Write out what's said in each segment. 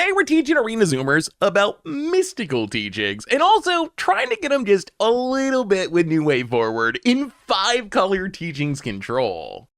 Today we're teaching Arena Zoomers about mystical teachings and also trying to get them just a little bit with New Way Forward in 5-color teachings control.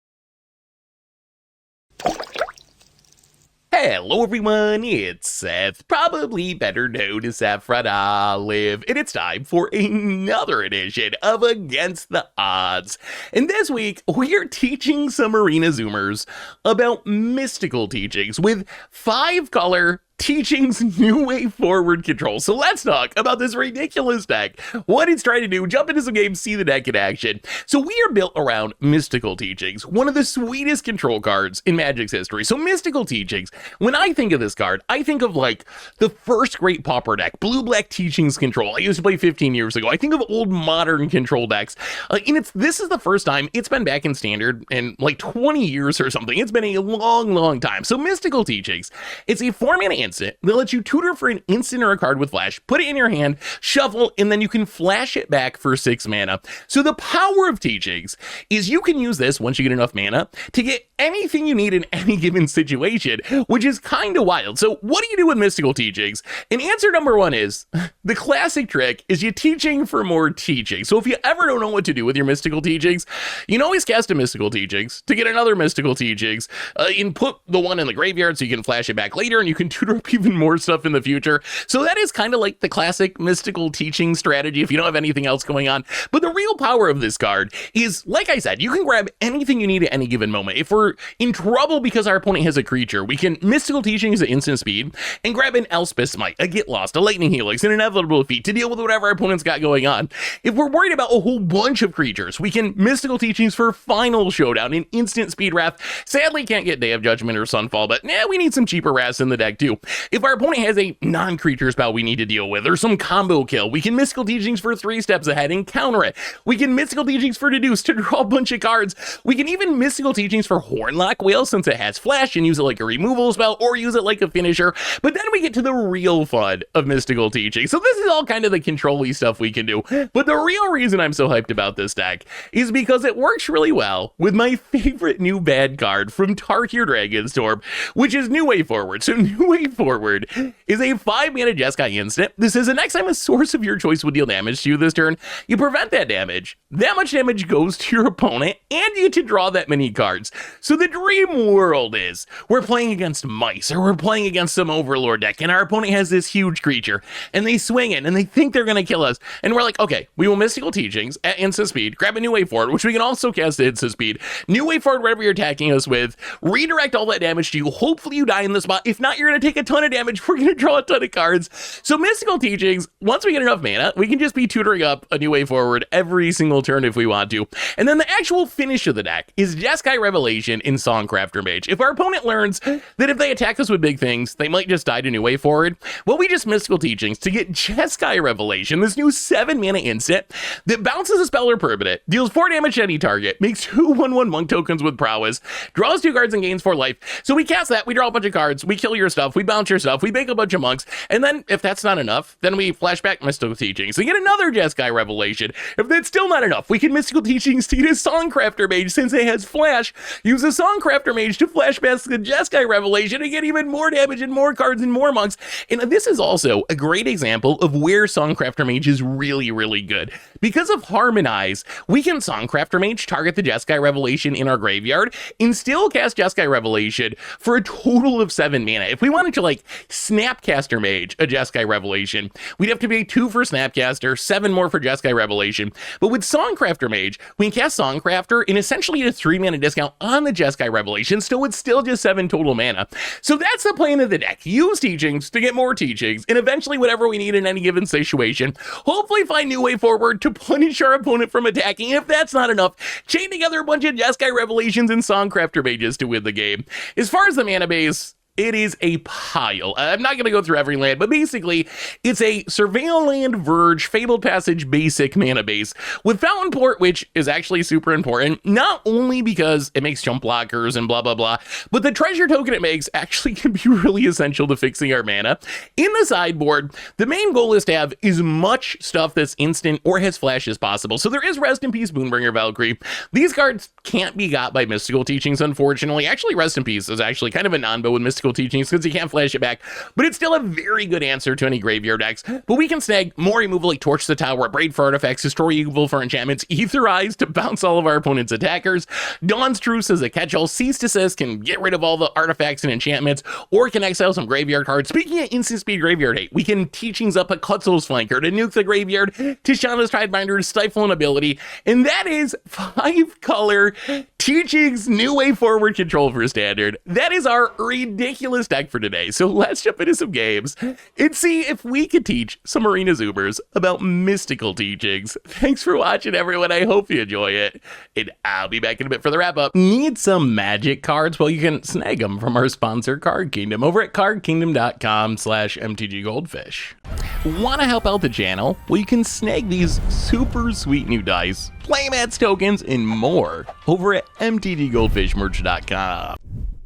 Hello everyone, it's Seth, probably better known as Saffron Olive, and it's time for another edition of Against the Odds. And this week, we're teaching some Arena Zoomers about mystical teachings with 5-color teachings New Way Forward control. So let's talk about this ridiculous deck, what it's trying to do, jump into some games, see the deck in action. So we are built around mystical teachings, one of the sweetest control cards in Magic's history. So mystical teachings, when I think of this card, I think of like the first great pauper deck, blue-black teachings control. I used to play 15 years ago. I think of old modern control decks, and this is the first time it's been back in standard in like 20 years or something. It's been a long time. So mystical teachings, it's a 4-mana instant that lets you tutor for an instant or a card with flash, put it in your hand, shuffle, and then you can flash it back for 6 mana. So the power of teachings is you can use this once you get enough mana to get anything you need in any given situation, which is kind of wild. So what do you do with mystical teachings? And answer number 1 is, the classic trick is you teaching for more teaching. So if you ever don't know what to do with your mystical teachings, you can always cast a mystical teachings to get another mystical teachings, and put the one in the graveyard so you can flash it back later and you can tutor up even more stuff in the future. So that is kind of like the classic mystical teaching strategy if you don't have anything else going on. But the real power of this card is, like I said, you can grab anything you need at any given moment. If we're in trouble because our opponent has a creature, we can mystical teachings at instant speed and grab an Elspeth Smite, a Get Lost, a Lightning Helix, an Inevitable Defeat to deal with whatever our opponent's got going on. If we're worried about a whole bunch of creatures, we can mystical teachings for Final Showdown and instant speed Wrath. Sadly, can't get Day of Judgment or Sunfall, but we need some cheaper Wraths in the deck too. If our opponent has a non-creature spell we need to deal with or some combo kill, we can mystical teachings for 3 steps ahead and counter it. We can mystical teachings for Deduce to draw a bunch of cards. We can even mystical teachings for Hornlock Whale since it has flash and use it like a removal spell or use it like a finisher. But then we get to the real fun of mystical teaching. So this is all kind of the control-y stuff we can do. But the real reason I'm so hyped about this deck is because it works really well with my favorite new bad card from Tarkir Dragonstorm, which is New Way Forward. So New Way Forward is a 5-mana Jeskai instant. This is the next time a source of your choice would deal damage to you this turn, you prevent that damage. That much damage goes to your opponent and you get to draw that many cards. So the dream world is we're playing against mice or we're playing against some overlord deck and our opponent has this huge creature and they swing it and they think they're going to kill us. And we're like, okay, we will mystical teachings at instant speed, grab a New Way Forward, which we can also cast at instant speed, New Way Forward whatever you're attacking us with, redirect all that damage to you. Hopefully you die in the spot. If not, you're going to take a ton of damage. We're going to draw a ton of cards. So mystical teachings, once we get enough mana, we can just be tutoring up a New Way Forward every single turn if we want to. And then the actual finish of the deck is Jeskai Revelation in Songcrafter Mage. If our opponent learns that if they attack us with big things, they might just die to New Way Forward, well, we just mystical teachings to get Jeskai Revelation, this new 7-mana instant that bounces a spell or permanent, deals 4 damage to any target, makes 2 1/1 monk tokens with prowess, draws 2 cards and gains 4 life. So we cast that, we draw a bunch of cards, we kill your stuff, we bounce your stuff, we make a bunch of monks, and then if that's not enough, then we flashback mystical teachings to get another Jeskai Revelation. If that's still not enough, we can mystical teachings to get a Songcrafter Mage since it has flash, use a Songcrafter Mage to flashback the Jeskai Revelation and get even more damage and more cards and more monks. And this is also a great example of where Songcrafter Mage is really good. Because of Harmonize, we can Songcrafter Mage target the Jeskai Revelation in our graveyard and still cast Jeskai Revelation for a total of 7 mana. If we wanted to like Snapcaster Mage a Jeskai Revelation, we'd have to pay 2 for Snapcaster, 7 more for Jeskai Revelation. But with Songcrafter Mage, we can cast Songcrafter and essentially get a 3 mana discount on the Jeskai Revelation, so it's still just 7 total mana. So that's the plan of the deck. Use teachings to get more teachings, and eventually whatever we need in any given situation, hopefully find New Way Forward to punish our opponent from attacking. If that's not enough, chain together a bunch of Jeskai Revelations and Songcrafter Mages to win the game. As far as the mana base, it is a pile. I'm not going to go through every land, but basically, it's a Surveil Land, Verge, Fabled Passage basic mana base with Fountain Port, which is actually super important, not only because it makes jump blockers and blah, blah, blah, but the treasure token it makes actually can be really essential to fixing our mana. In the sideboard, the main goal is to have as much stuff that's instant or has flash as possible. So there is Rest in Peace, Moonbringer Valkyrie. These cards can't be got by mystical teachings, unfortunately. Actually, Rest in Peace is actually kind of a non-bo with mystical mystical teachings because you can't flash it back, but it's still a very good answer to any graveyard decks. But we can snag more removal like Torch the Tower, Braid for artifacts, Destroy Evil for enchantments, Ether Eyes to bounce all of our opponent's attackers, Dawn's Truce as a catch-all, Cease Desist can get rid of all the artifacts and enchantments, or can exile some graveyard cards. Speaking of instant speed graveyard hate, we can teachings up a Kutzel's Flanker to nuke the graveyard, Tishana's Tidebinder to stifle an ability, and that is 5-color teachings new way forward control for standard. That is our ridiculous deck for today. So let's jump into some games and see if we can teach some Arena Zoomers about mystical teachings. Thanks for watching, everyone. I hope you enjoy it, and I'll be back in a bit for the wrap up. Need some magic cards? Well, you can snag them from our sponsor Card Kingdom over at cardkingdom.com/mtggoldfish. Want to help out the channel? Well, you can snag these super sweet new dice, playmats, tokens, and more over at mtggoldfishmerch.com.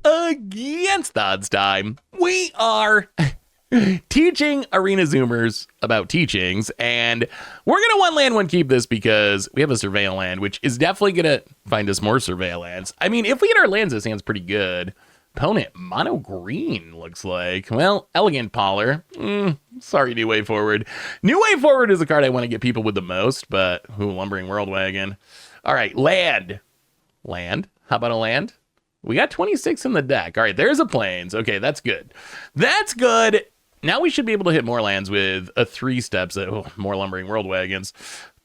Against the odds time, we are teaching Arena Zoomers about teachings, and we're gonna one land one keep this because we have a surveil land, which is definitely gonna find us more surveil lands. I mean, if we get our lands, this hand's pretty good. Opponent mono green looks like. Well, Elegant Poller. Sorry, New Way Forward. New Way Forward is the card I want to get people with the most, but Lumbering World Wagon. All right, land. Land. How about a land? We got 26 in the deck. All right, there's a Plains. Okay, that's good. That's good. Now we should be able to hit more lands with a 3 steps. More Lumbering World Wagons.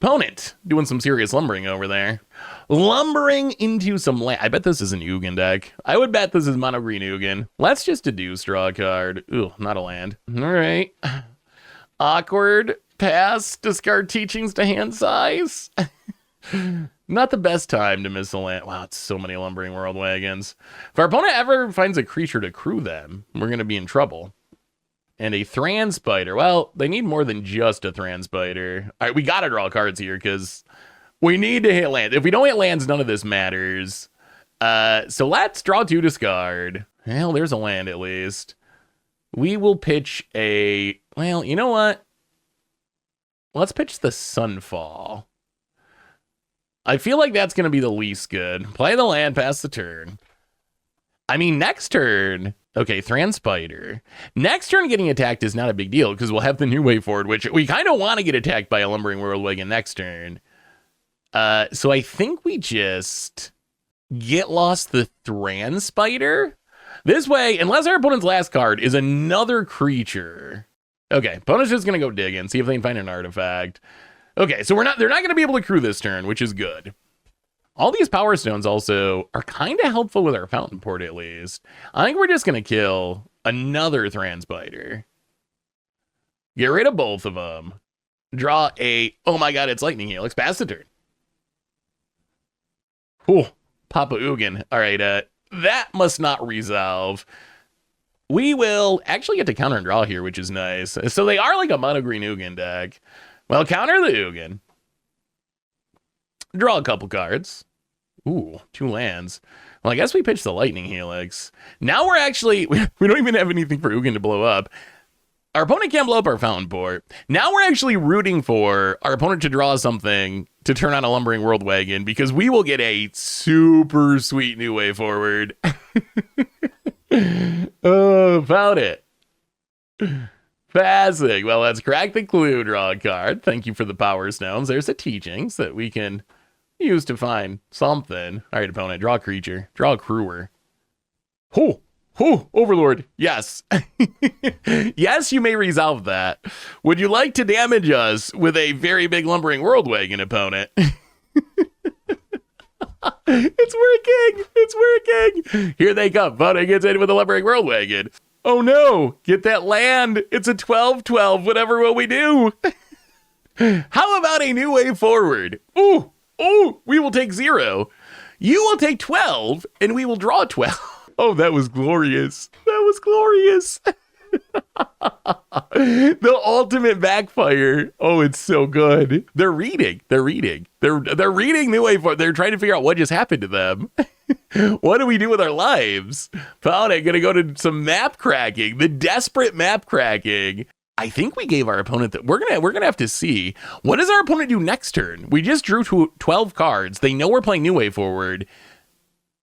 Opponent doing some serious lumbering over there. Lumbering into some land. I bet this is an Ugin deck. I would bet this is mono green Ugin. Let's just deduce, draw a card. Ooh, not a land. All right. Awkward. Pass. Discard teachings to hand size. Not the best time to miss a land. Wow, it's so many Lumbering World Wagons. If our opponent ever finds a creature to crew them, we're going to be in trouble. And a Thran Spider. Well, they need more than just a Thran Spider. All right, we got to draw cards here because we need to hit lands. If we don't hit lands, none of this matters. So let's draw 2, discard. Well, there's a land at least. We will pitch a... Well, you know what? Let's pitch the Sunfall. I feel like that's going to be the least good. Play the land, pass the turn. I mean, next turn... Okay, Thran Spider. Next turn getting attacked is not a big deal because we'll have the New Way Forward, which we kind of want to get attacked by a Lumbering World Wagon next turn. So I think we just get lost the Thran Spider. This way, unless our opponent's last card is another creature. Okay, opponent's just going to go dig and see if they can find an artifact. Okay, so they're not going to be able to crew this turn, which is good. All these Power Stones also are kind of helpful with our Fountain Port, at least. I think we're just going to kill another Thran Spider. Get rid of both of them. Draw a... Oh my god, it's Lightning Helix. Pass the turn. Ooh, Papa Ugin. All right, that must not resolve. We will actually get to counter and draw here, which is nice. So they are like a mono green Ugin deck. Well, counter the Ugin. Draw a couple cards. Ooh, 2 lands. Well, I guess we pitched the Lightning Helix. Now we're actually... We don't even have anything for Ugin to blow up. Our opponent can't blow up our Fountain Port. Now we're actually rooting for our opponent to draw something to turn on a Lumbering World Wagon because we will get a super sweet New Way Forward. Oh, found it. Passing. Well, let's crack the clue, draw a card. Thank you for the Power Stones. There's the teachings that we can use to find something. All right, opponent, draw a creature. Draw a crewer. Overlord. Yes. Yes, you may resolve that. Would you like to damage us with a very big Lumbering World Wagon, opponent? It's working. It's working. Here they come. Opponent gets in with a Lumbering World Wagon. Oh no, get that land. It's a 12-12. Whatever will we do? How about a New Way Forward? Ooh, we will take 0. You will take 12, and we will draw 12. Oh, that was glorious. That was glorious. The ultimate backfire. Oh, it's so good. They're reading New Way Forward. They're trying to figure out what just happened to them. What do we do with our lives? Paladin gonna go to some map cracking. The desperate map cracking. I think we gave our opponent that. We're gonna have to see. What does our opponent do next turn? We just drew 12 cards. They know we're playing New Way Forward.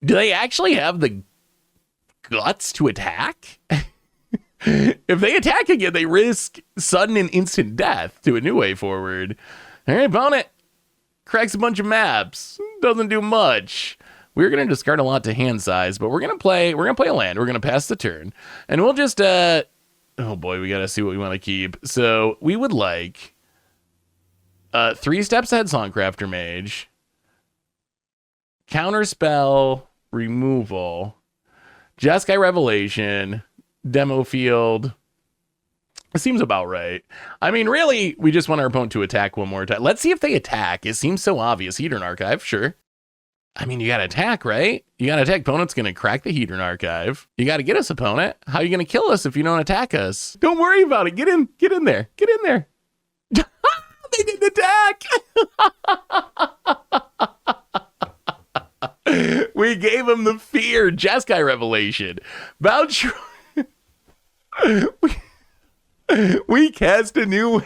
Do they actually have the guts to attack? If they attack again, they risk sudden and instant death to a new way forward. All right, opponent cracks a bunch of maps. Doesn't do much. We're gonna discard a lot to hand size, but we're gonna play a land. We're gonna pass the turn, and we'll just oh boy, we gotta see what we want to keep. So we would like 3 steps ahead Songcrafter Mage, counterspell removal, Jeskai Revelation, demo field. It seems about right. I mean, really, we just want our opponent to attack one more time. Let's see if they attack. It seems so obvious. Hedron Archive, sure. I mean, you gotta attack, right? You gotta attack. Opponent's gonna crack the Hedron Archive. You gotta get us, opponent. How are you gonna kill us if you don't attack us? Don't worry about it. Get in there. Get in there. They didn't attack. We gave him the fear. Jeskai Revelation. Voucher. We cast a new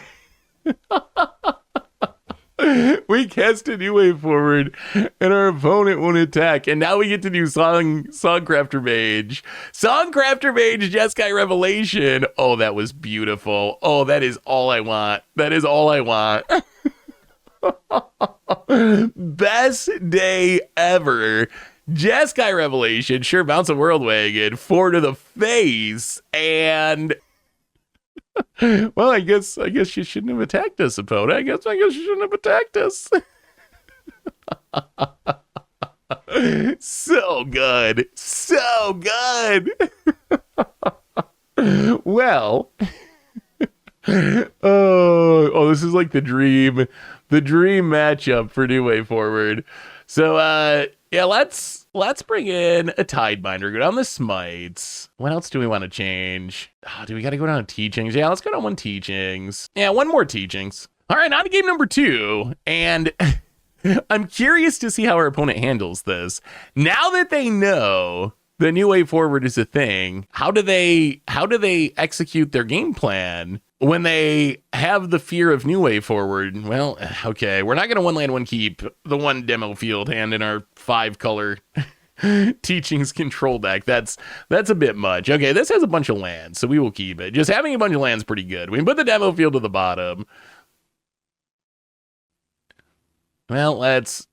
we cast a new way forward, and our opponent won't attack. And now we get to do Songcrafter Mage. Songcrafter Mage, Jeskai Revelation. Oh, that was beautiful. Oh, that is all I want. That is all I want. Best day ever. Jeskai Revelation. Sure, bounce a World Wagon. 4 to the face. And well, I guess you shouldn't have attacked us, opponent. I guess you shouldn't have attacked us. So good. So good. Well. Oh, this is like the dream matchup for New Way Forward. So yeah, let's bring in a Tidebinder, go down the Smites. What else do we want to change? Oh, do we got to go down to Teachings? Yeah, let's go down 1 Teachings. Yeah, 1 more Teachings. All right, on to game number 2. And I'm curious to see how our opponent handles this. Now that they know the New Way Forward is a thing, how do they execute their game plan when they have the fear of New Way Forward? Well, okay, we're not going to 1 land 1 keep the 1 demo field hand in our 5 color Teachings control deck. That's a bit much. Okay, this has a bunch of lands, so we will keep it. Just having a bunch of lands pretty good. We can put the demo field to the bottom. Well, let's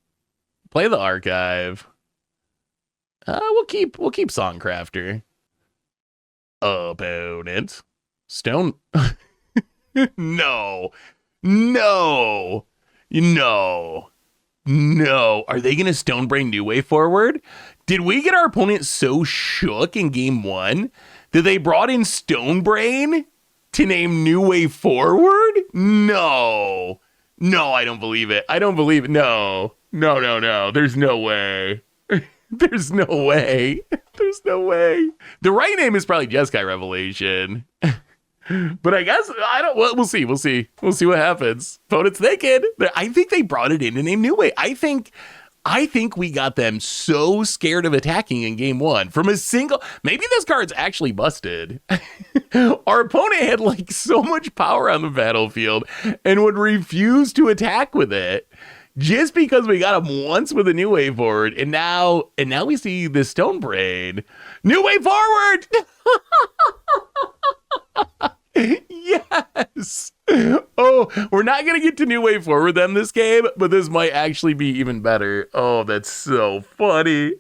play the archive. We'll keep Songcrafter. Opponent. Stone. No. Are they going to Stonebrain New Way Forward? Did we get our opponent so shook in game 1 that they brought in Stonebrain to name New Way Forward? No, I don't believe it. No. There's no way. There's no way. The right name is probably Jeskai Revelation. But I guess, we'll see what happens. Opponent's naked. I think they brought it in to name New Way. I think we got them so scared of attacking in game 1 from a single, maybe this card's actually busted. Our opponent had like so much power on the battlefield and would refuse to attack with it just because we got him once with a New Way Forward. And now we see the Stonebrain. New Way Forward! Yes. Oh, we're not going to get to New Way Forward them this game, but this might actually be even better. Oh, that's so funny.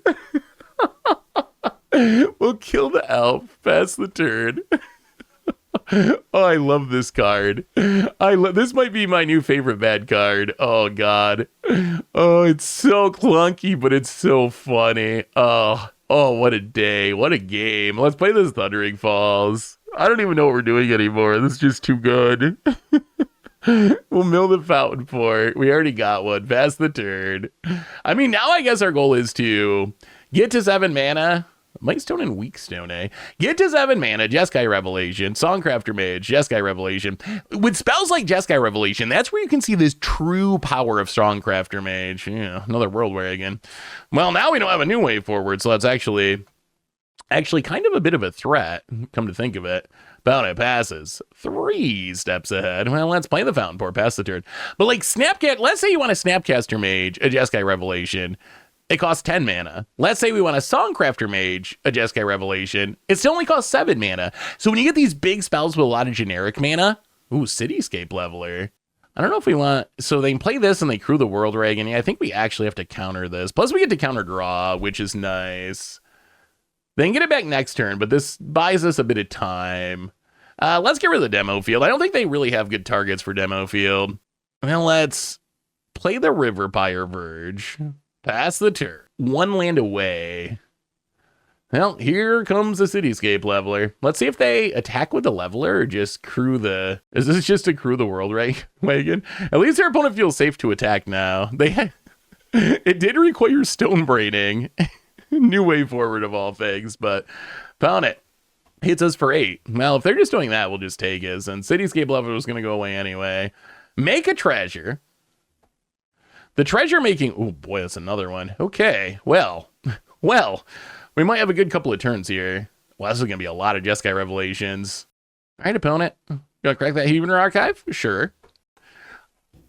We'll kill the elf, pass the turn. Oh, I love this card. This might be my new favorite bad card. Oh, God. Oh, it's so clunky, but it's so funny. Oh, what a day. What a game. Let's play this Thundering Falls. I don't even know what we're doing anymore. This is just too good. We'll mill the Fountain Fort. We already got one. Pass the turn. I mean, now I guess our goal is to get to 7 mana. Mightstone and Weakstone, eh? Get to 7 mana, Jeskai Revelation, Songcrafter Mage, Jeskai Revelation. With spells like Jeskai Revelation, that's where you can see this true power of Songcrafter Mage. Yeah, another World Wagon. Well, now we don't have a New Way Forward, so that's actually kind of a bit of a threat, come to think of it. Opponent passes 3 steps ahead. Well, let's play the Fountain Fort, pass the turn. But like let's say you want a Snapcaster Mage, a Jeskai Revelation. it costs 10 mana. Let's say we want a Songcrafter Mage, a Jeskai Revelation. It still only costs 7 mana. So when you get these big spells with a lot of generic mana, ooh, Cityscape Leveler. I don't know if we want, so they can play this and they crew the World Dragon. Yeah, I think we actually have to counter this. Plus we get to counter draw, which is nice. They can get it back next turn, but this buys us a bit of time. Let's get rid of the demo field. I don't think they really have good targets for demo field. Well, let's play the Riverpire Verge. Pass the turn. 1 land away. Well, here comes the Cityscape Leveler. Let's see if they attack with the Leveler or just crew the... Is this just to crew the World Wagon? At least their opponent feels safe to attack now. It did require Stone Braining. New way forward of all things, but opponent hits us for 8. Well, if they're just doing that, we'll just take it. And Cityscape Leveler is going to go away anyway. Make a treasure. The treasure making... Oh boy, that's another one. Okay, well... We might have a good couple of turns here. Well, this is going to be a lot of Jeskai Revelations. All right, opponent. Gonna crack that Human Archive? Sure.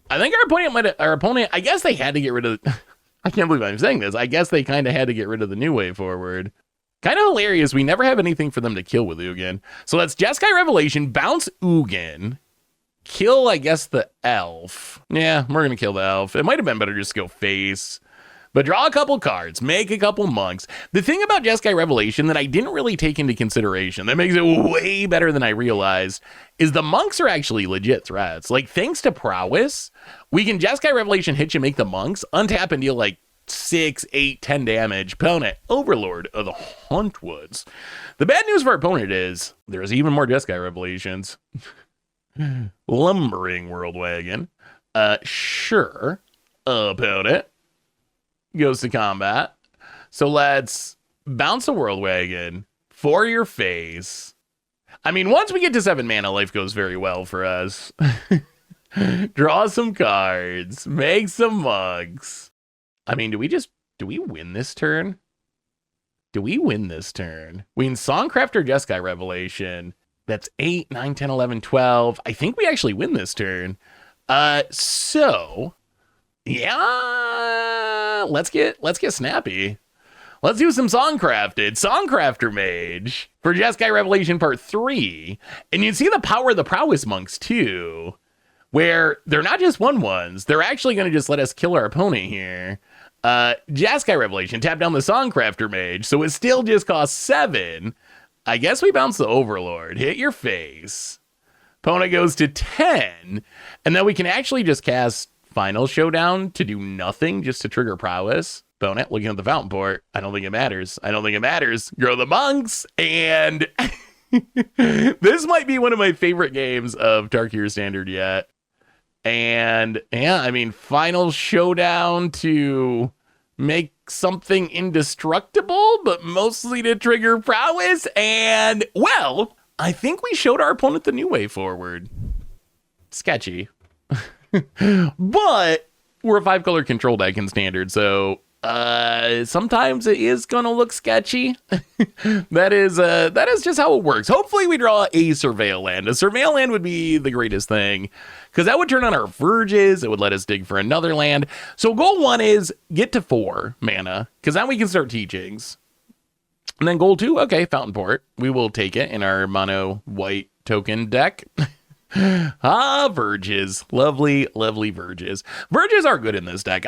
I think our opponent, I guess they had to get rid of... I can't believe I'm saying this. I guess they kind of had to get rid of the new way forward. Kind of hilarious. We never have anything for them to kill with Ugin. So let's Jeskai Revelation, bounce Ugin, kill, I guess, the elf. Yeah, we're going to kill the elf. It might have been better just to go face. But draw a couple cards, make a couple monks. The thing about Jeskai Revelation that I didn't really take into consideration, that makes it way better than I realized, is the monks are actually legit threats. Like, thanks to prowess, we can Jeskai Revelation hit you, make the monks, untap and deal like 6, 8, 10 damage. Opponent, Overlord of the Hauntwoods. The bad news for our opponent is there's even more Jeskai Revelations. Lumbering World Wagon. Sure. Opponent goes to combat. So let's bounce a World Wagon for your face. I mean, once we get to 7 mana, life goes very well for us. Draw some cards, make some monks. I mean, do we win this turn? Do we win this turn? We can Songcrafter Jeskai Revelation. That's 8, 9, 10, 11, 12. I think we actually win this turn. So yeah, let's get snappy. Let's do some Songcrafter Mage for Jeskai Revelation Part 3. And you can see the power of the Prowess Monks too, where they're not just 1/1s. They're actually going to just let us kill our opponent here. Jeskai Revelation, tap down the Songcrafter Mage, so it still just costs 7. I guess we bounce the Overlord, hit your face. Opponent goes to 10, and then we can actually just cast Final Showdown to do nothing, just to trigger prowess. Opponent looking at the Fountain Port. I don't think it matters. Grow the monks, and this might be one of my favorite games of Tarkir Standard yet. And yeah, I mean, Final Showdown to make something indestructible, but mostly to trigger prowess. And well, I think we showed our opponent the new way forward. Sketchy. But we're a 5-color control deck in Standard, so sometimes it is gonna look sketchy. that is just how it works. Hopefully we draw a Surveil Land. A Surveil Land would be the greatest thing, because that would turn on our Verges. It would let us dig for another land. So goal 1 is get to 4 mana, because then we can start teachings. And then goal 2, okay, Fountain Port. We will take it in our mono white token deck. Verges. Lovely Verges. Verges are good in this deck.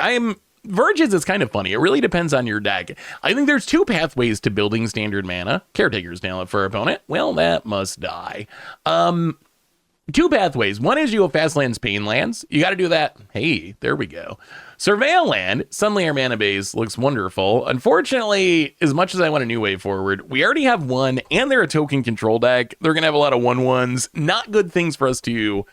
Verges is kind of funny. It really depends on your deck. I think there's 2 pathways to building standard mana. Caretaker's Talent for our opponent. Well, that must die. 2 pathways. One is you have Fast Lands, Pain Lands. You got to do that. Hey, there we go. Surveil Land, Sunlayer mana base, looks wonderful. Unfortunately, as much as I want a new way forward, we already have 1, and they're a token control deck. They're going to have a lot of 1/1s. Not good things for us to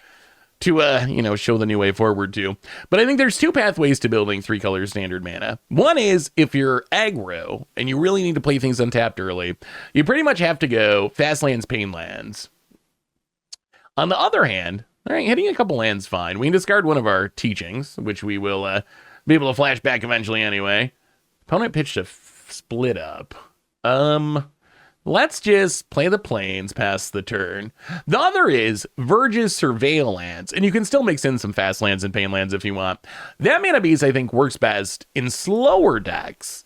show the new way forward to. But I think there's 2 pathways to building 3-color standard mana. One is if you're aggro and you really need to play things untapped early, you pretty much have to go Fast Lands, Pain Lands. On the other hand, all right, hitting a couple lands fine. We can discard one of our teachings, which we will be able to flash back eventually anyway. Opponent pitched a split up. let's just play the plains past the turn. The other is Verge's Surveil lands, and you can still mix in some fast lands and pain lands if you want. That mana beast, I think, works best in slower decks.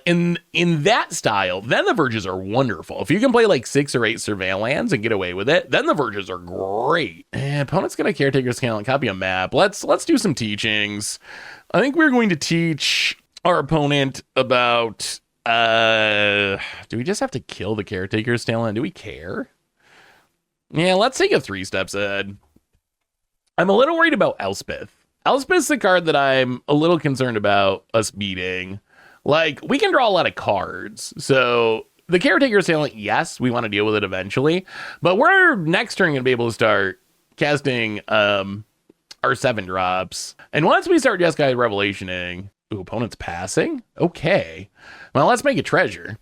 In that style, then the Verges are wonderful. If you can play like 6 or 8 Surveil lands and get away with it, then the Verges are great. Opponent's gonna Caretaker's Talent, copy a map. Let's do some teachings. I think we're going to teach our opponent about, do we just have to kill the Caretaker's Talent? Do we care? Yeah, let's take it 3 steps ahead. I'm a little worried about Elspeth. Elspeth's the card that I'm a little concerned about us beating. Like, we can draw a lot of cards. So the Caretaker's Talent, yes, we want to deal with it eventually. But we're next turn going to be able to start casting our 7 drops. And once we start Jeskai Revelationing, ooh, opponent's passing? Okay. Well, let's make a treasure.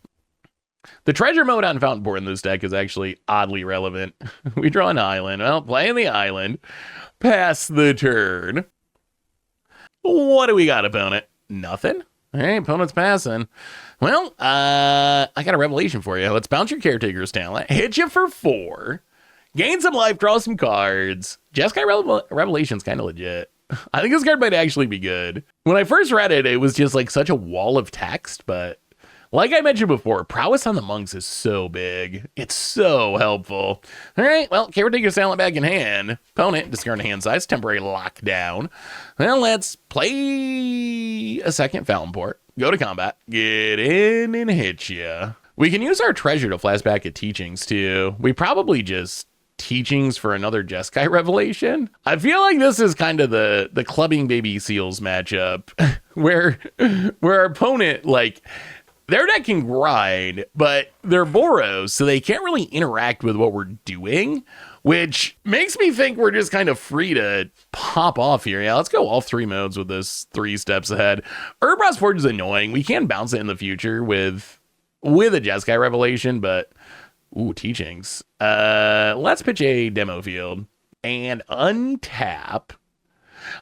The treasure mode on Fountain Board in this deck is actually oddly relevant. We draw an island. Well, playing the island. Pass the turn. What do we got, opponent? Nothing? All right, opponent's passing. Well, I got a revelation for you. Let's bounce your Caretaker's Talent. Hit you for 4. Gain some life, draw some cards. Jeskai Revelation's kind of legit. I think this card might actually be good. When I first read it, it was just like such a wall of text, but like I mentioned before, Prowess on the Monks is so big. It's so helpful. All right, well, Caretaker's Talent back in hand. Opponent, discard hand size, temporary lockdown. Well, let's play a second Fountain Port. Go to combat, get in and hit ya. We can use our treasure to flashback at teachings too. We probably just teachings for another Jeskai Revelation. I feel like this is kind of the clubbing baby seals matchup where our opponent, like, their deck can grind, but they're Boros, so they can't really interact with what we're doing, which makes me think we're just kind of free to pop off here. Yeah, let's go all 3 modes with this 3 steps ahead. Urbra's Forge is annoying. We can bounce it in the future with a Jeskai Revelation, but ooh, teachings. Let's pitch a demo field and untap.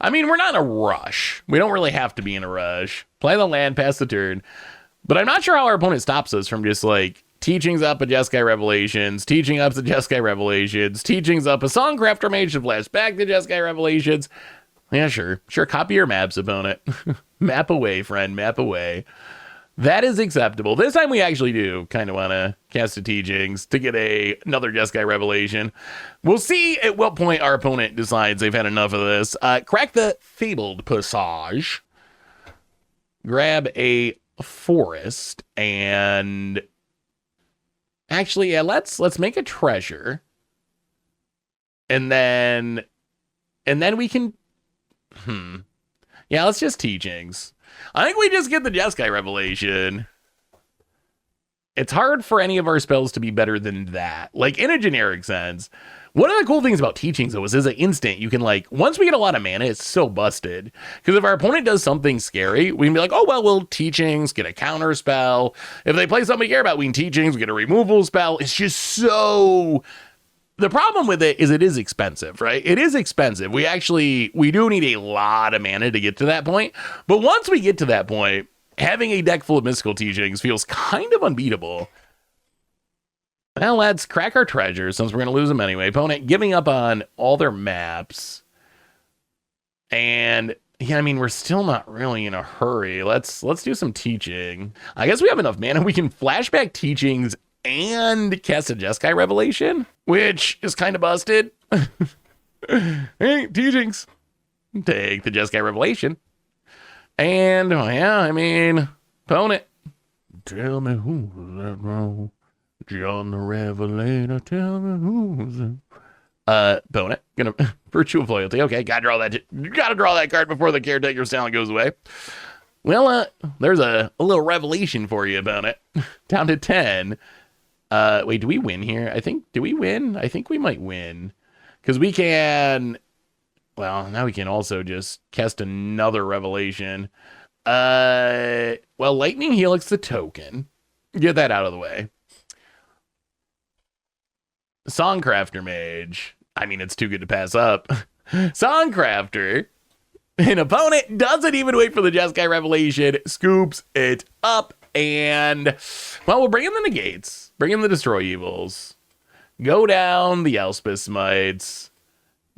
I mean, we're not in a rush. We don't really have to be in a rush. Play the land, pass the turn. But I'm not sure how our opponent stops us from just like teachings up a Jeskai Revelations, teaching up the Jeskai Revelations, teachings up a Songcrafter Mage to flash back the Jeskai Revelations. Yeah, sure. Sure, copy your maps, opponent. Map away, friend, map away. That is acceptable. This time we actually do kind of want to cast the teachings to get another Jeskai Revelation. We'll see at what point our opponent decides they've had enough of this. Crack the Fabled Passage. Grab a forest and actually, yeah, let's make a treasure. And then we can yeah, let's just teachings. I think we just get the Jeskai Revelation. It's hard for any of our spells to be better than that. Like, in a generic sense, one of the cool things about teachings, though, is as an instant, you can, like, once we get a lot of mana, it's so busted. Because if our opponent does something scary, we can be like, oh, well, we'll teachings, get a counter spell. If they play something we care about, we can teachings, we get a removal spell. It's just so... The problem with it is expensive, right? It is expensive. We do need a lot of mana to get to that point. But once we get to that point, having a deck full of mystical teachings feels kind of unbeatable. Well, let's crack our treasure since we're going to lose them anyway. Opponent giving up on all their maps. And yeah, I mean, we're still not really in a hurry. Let's do some teaching. I guess we have enough mana. We can flashback teachings and cast a Jeskai Revelation, which is kind of busted. Hey, teachings. Take the Jeskai Revelation. And, oh yeah, I mean, opponent. Tell me who's that wrong? John the Revelator, tell me who's that. Opponent. Gonna Virtue of Loyalty. Okay, gotta draw that card before the Caretaker's Talent goes away. Well, there's a little revelation for you, opponent. Down to 10. Wait, do we win here? Do we win? I think we might win. Because we can... Well, now we can also just cast another revelation. Well, Lightning Helix the token. Get that out of the way. Songcrafter Mage. I mean, it's too good to pass up. Songcrafter. An opponent doesn't even wait for the Jeskai Revelation. Scoops it up And, well, we'll bring in the negates, bring in the destroy evils, go down the Elspeth smites,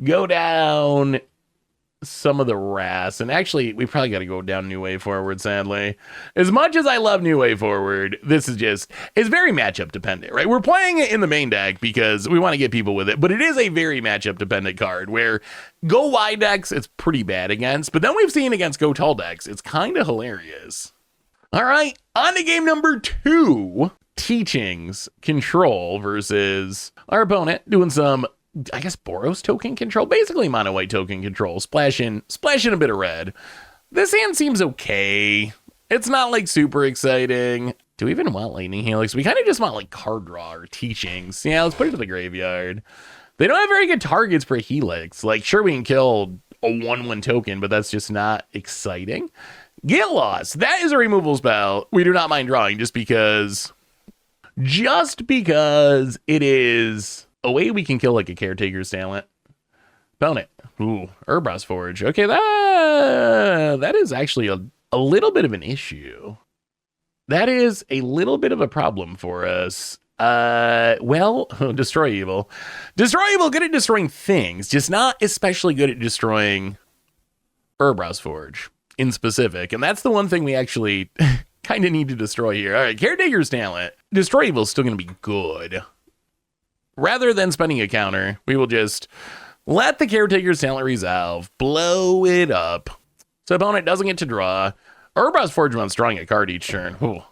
go down some of the Wraths, and actually, we probably got to go down New Way Forward, sadly. As much as I love New Way Forward, this is just, it's very matchup dependent, right? We're playing it in the main deck because we want to get people with it, but it is a very matchup dependent card where go wide decks, it's pretty bad against, but then we've seen against go tall decks, it's kind of hilarious. All right, on to game number 2. Teachings control versus our opponent doing some, I guess, Boros token control, basically mono white token control, splashing a bit of red. This hand seems okay. It's not like super exciting. Do we even want Lightning Helix? We kind of just want like card draw or teachings. Yeah, let's put it to the graveyard. They don't have very good targets for a Helix. Like, sure, we can kill a 1/1 token, but that's just not exciting. Get Lost. That is a removal spell. We do not mind drawing just because it is a way we can kill like a Caretaker's Talent. Opponent. Ooh, Urbros Forge. Okay, that is actually a little bit of an issue. That is a little bit of a problem for us. Well, Destroy Evil. Destroy Evil, good at destroying things, just not especially good at destroying Urbros Forge in specific. And that's the one thing we actually kind of need to destroy here. All right, Caretaker's Talent. Destroy Evil is still going to be good. Rather than spending a counter, we will just let the Caretaker's Talent resolve, blow it up. So opponent doesn't get to draw. Urbros Forge wants drawing a card each turn. Ooh.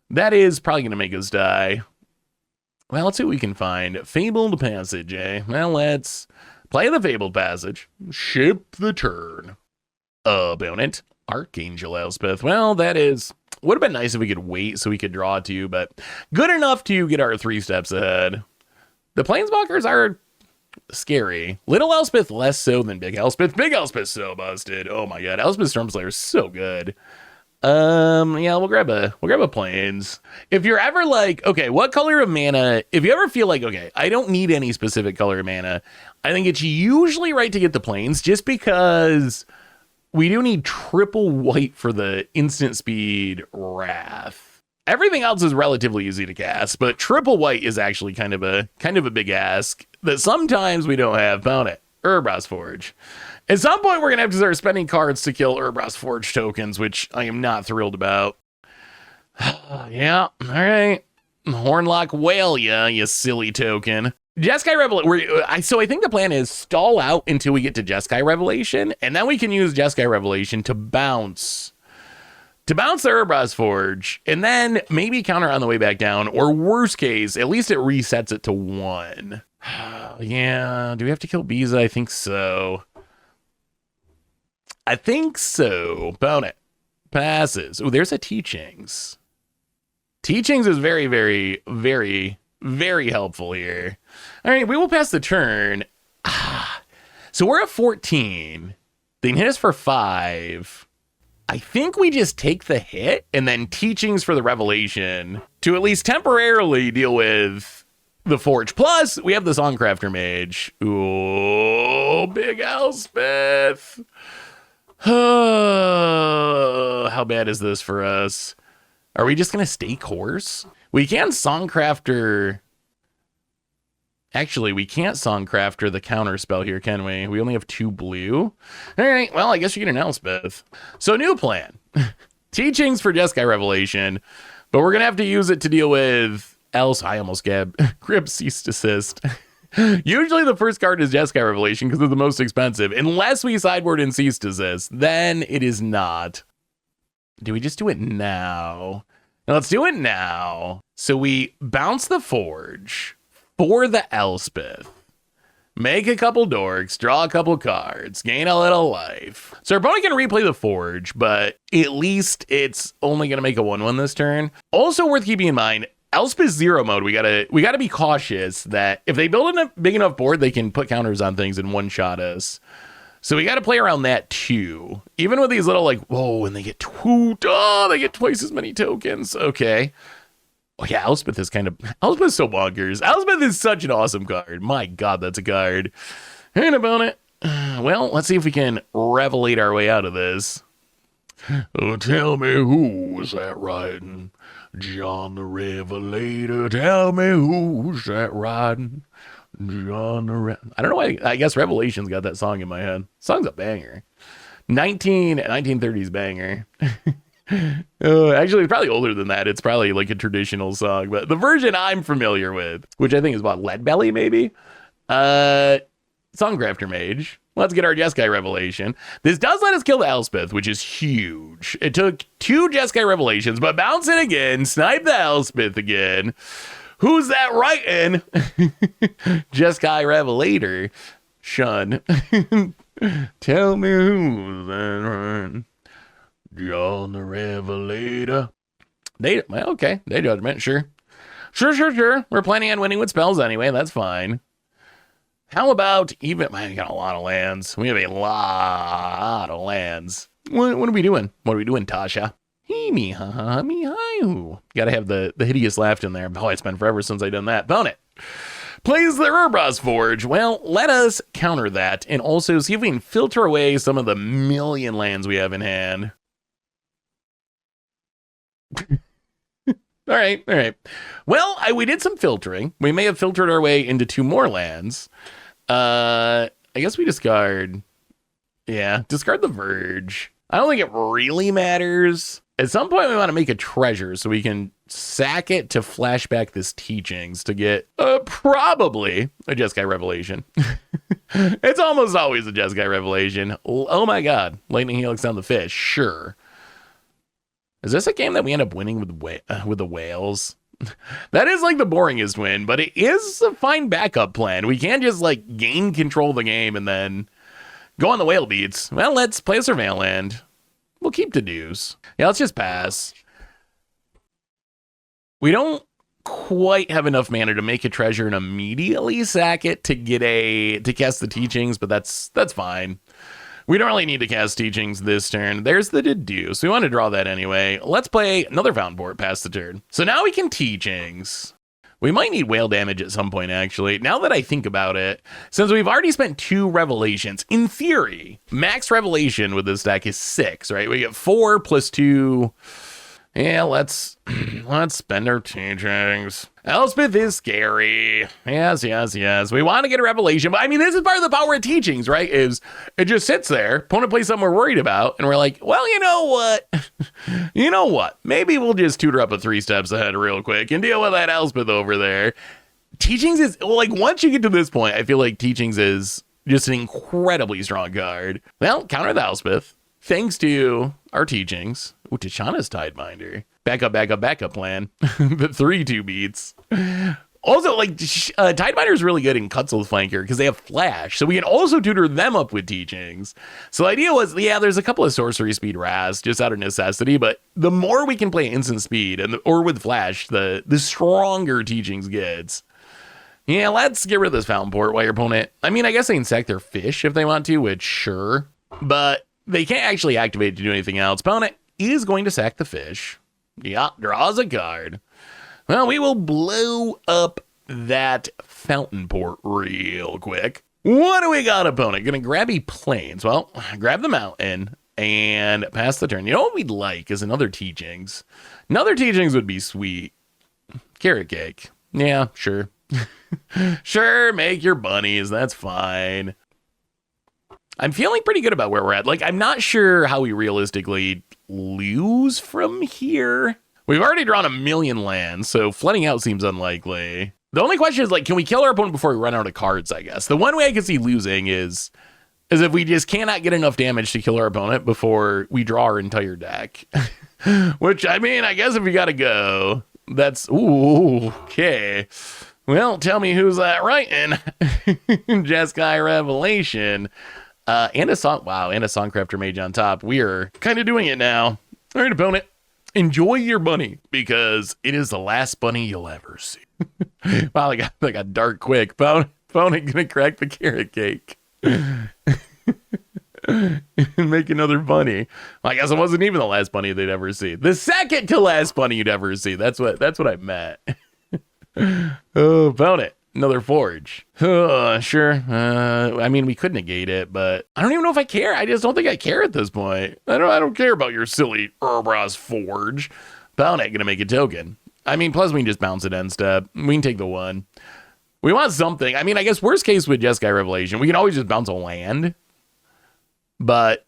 That is probably going to make us die. Well, let's see what we can find. Fabled Passage, eh? Well, let's play the Fabled Passage. Ship the turn. Opponent, Archangel Elspeth. Well, that is... would have been nice if we could wait so we could draw too, but good enough to get our 3 steps ahead. The Planeswalkers are scary. Little Elspeth less so than Big Elspeth. Big Elspeth so busted. Oh my god, Elspeth Stormslayer is so good. Yeah, we'll grab a Plains. If you're ever like, okay, what color of mana, if you ever feel like, okay, I don't need any specific color of mana, I think it's usually right to get the Plains just because we do need triple white for the instant speed Wrath. Everything else is relatively easy to cast, but triple white is actually kind of a big ask that sometimes we don't have. Found it. Urbros Forge. At some point, we're going to have to start spending cards to kill Urbros Forge tokens, which I am not thrilled about. Yeah, all right. Hornlock Whale, you silly token. Jeskai Revelation. So I think the plan is stall out until we get to Jeskai Revelation, and then we can use Jeskai Revelation to bounce the Urbros Forge, and then maybe counter on the way back down, or worst case, at least it resets it to 1. Yeah, do we have to kill Biza? I think so. Opponent passes. Oh, there's a Teachings. Teachings is very, very, very, very helpful here. All right, we will pass the turn. So we're at 14. They can hit us for 5. I think we just take the hit and then Teachings for the Revelation to at least temporarily deal with the Forge. Plus, we have the Songcrafter Mage. Ooh, Big Elspeth. How bad is this for us? Are we just going to stay course? We can Songcrafter... Actually, we can't Songcrafter the counter spell here, can we? We only have 2 blue. All right, well, I guess you get an Elspeth. So, new plan. Teachings for Jeskai Revelation, but we're going to have to use it to deal with I almost grabbed Cease Desist. Usually the first card is Jeskai Revelation because they're the most expensive. Unless we sideboard and Cease Desist, then it is not. Do we just do it now? Now let's do it now. So we bounce the Forge for the Elspeth. Make a couple dorks, draw a couple cards, gain a little life. So our opponent can replay the Forge, but at least it's only going to make a 1/1 this turn. Also worth keeping in mind, Elspeth 0 mode, we gotta be cautious that if they build a big enough board, they can put counters on things and one-shot us. So we gotta play around that too. Even with these little like, whoa, and they get they get twice as many tokens. Okay. Oh yeah, Elspeth is so bonkers. Elspeth is such an awesome card. My god, that's a card. And opponent. Well, let's see if we can revelate our way out of this. Oh, tell me who's that riding? John the Revelator. Tell me who's that riding? John the I don't know why. I guess Revelation's got that song in my head. Song's a banger. 1930s banger. Actually, it's probably older than that. It's probably like a traditional song, but the version I'm familiar with, which I think is about Leadbelly, maybe. Songcrafter Mage. Let's get our Jeskai Revelation. This does let us kill the Elspeth, which is huge. It took 2 Jeskai Revelations, but bounce it again, snipe the Elspeth again. Who's that writing? Jeskai Revelator. Shun. Tell me who's that writing? John the Revelator. Okay, they judgment, sure. Sure. We're planning on winning with spells anyway, that's fine. How about even, man, we got a lot of lands. We have a lot of lands. What are we doing? Tasha? Hee ha ha me hi. Gotta have the hideous laugh in there. Boy, it's been forever since I done that. Bone it. Plays the Urbros Forge. Well, let us counter that and also see if we can filter away some of the million lands we have in hand. All right. Well, we did some filtering. We may have filtered our way into 2 more lands. I guess we discard. Yeah, discard the Verge. I don't think it really matters. At some point, we want to make a treasure so we can sack it to flashback this Teachings to get probably a Jeskai Revelation. It's almost always a Jeskai Revelation. Oh my God. Lightning Helix on the fish. Sure. Is this a game that we end up winning with the whales? That is like the boringest win, but it is a fine backup plan. We can't just like gain control of the game and then go on the whale beats. Well, let's play a Surveil land. We'll keep to deuce. Yeah, let's just pass. We don't quite have enough mana to make a treasure and immediately sack it to cast the Teachings, but that's fine. We don't really need to cast Teachings this turn. There's the Deduce. We want to draw that anyway. Let's play another Fountain Port past the turn. So now we can Teachings. We might need whale damage at some point, actually. Now that I think about it, since we've already spent 2 Revelations, in theory, max Revelation with this deck is 6, right? We get 4 plus 2. Yeah, let's spend our Teachings. Elspeth is scary. Yes. We want to get a Revelation, but I mean, this is part of the power of Teachings, right? Is it just sits there, opponent plays something we're worried about, and we're like, well, you know what? Maybe we'll just tutor up a 3 steps ahead real quick and deal with that Elspeth over there. Teachings is, like, once you get to this point, I feel like Teachings is just an incredibly strong card. Well, counter the Elspeth. Thanks to our Teachings. Ooh, Tachana's Tideminder. Backup plan. The 3-2 beats. Also, like, Tideminder is really good in Cutzel Flanker because they have Flash. So we can also tutor them up with Teachings. So the idea was, yeah, there's a couple of sorcery speed Ras just out of necessity, but the more we can play instant speed or with Flash, the stronger Teachings gets. Yeah, let's get rid of this Fountain Port while your opponent, I mean, I guess they can sack their fish if they want to, which sure, but they can't actually activate it to do anything else. Opponent is going to sack the fish. Yeah, draws a card. Well, we will blow up that Fountain Port real quick. What do we got, opponent? Gonna grab a Plains. Well, grab the mountain and pass the turn. You know what we'd like is another Teachings. Another Teachings would be sweet. Carrot cake. Yeah, sure. Sure, make your bunnies. That's fine. I'm feeling pretty good about where we're at. Like, I'm not sure how we realistically lose from here. We've already drawn 1 million lands, so flooding out seems unlikely. The only question is, like, can we kill our opponent before we run out of cards, I guess? The one way I can see losing is if we just cannot get enough damage to kill our opponent before we draw our entire deck. Which, I mean, I guess if we gotta go, that's... Ooh, okay. Well, tell me who's that writing. Jeskai Revelation. And a Songcrafter Mage on top. We are kind of doing it now. All right, opponent. Enjoy your bunny, because it is the last bunny you'll ever see. Wow, I got dark quick. Opponent gonna crack the carrot cake. And make another bunny. Well, I guess it wasn't even the last bunny they'd ever see. The second to last bunny you'd ever see. That's what I meant. Oh, opponent. Another forge. Sure. I mean, we could negate it, but I don't even know if I care. I just don't think I care at this point. I don't care about your silly Urbras forge. Bound ain't gonna make a token. I mean, plus we can just bounce it end step. We can take the 1. We want something. I mean, I guess worst case with Jeskai Revelation, we can always just bounce a land. But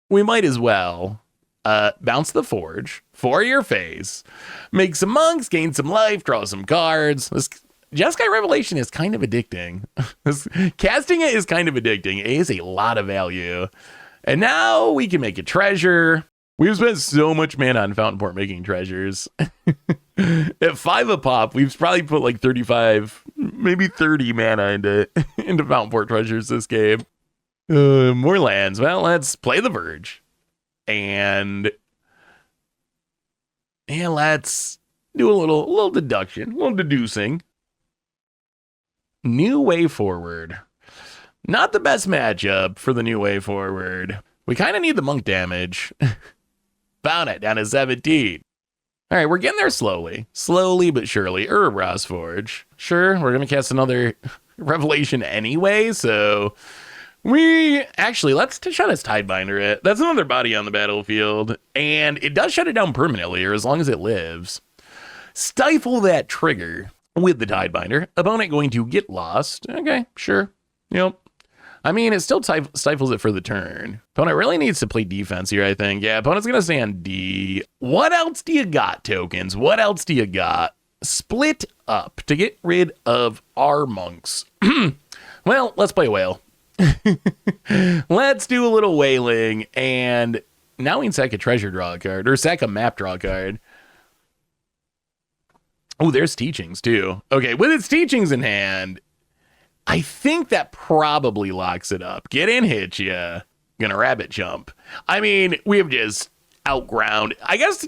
we might as well bounce the forge for your face, make some monks, gain some life, draw some cards. This Jeskai Revelation is kind of addicting. Casting it is kind of addicting. It is a lot of value. And now we can make a treasure. We've spent so much mana on Fountain Port making treasures. At 5 a pop, we've probably put like 35, maybe 30 mana into Fountain Port treasures this game. More lands. Well, let's play the Verge. And let's do a little deduction, a little deducing. New Way Forward. Not the best matchup for the New Way Forward. We kind of need the monk damage. Found it down to 17. All right, we're getting there slowly. Slowly but surely. Urbras Forge. Sure, we're going to cast another Revelation anyway, so let's shut his Tidebinder it. That's another body on the battlefield, and it does shut it down permanently, or as long as it lives. Stifle that trigger with the Tidebinder. Opponent going to get lost. Okay, sure. Yep. I mean, it still stifles it for the turn. Opponent really needs to play defense here, I think. Yeah, opponent's going to stay on D. What else do you got, tokens? What else do you got? Split up to get rid of our monks. Well, let's play whale. Let's do a little whaling, and now we can sack a treasure draw card, or sack a map draw card. Oh, there's teachings, too. Okay, with its teachings in hand, I think that probably locks it up. Get in, hit ya. Gonna rabbit jump. I mean, we have just outground. I guess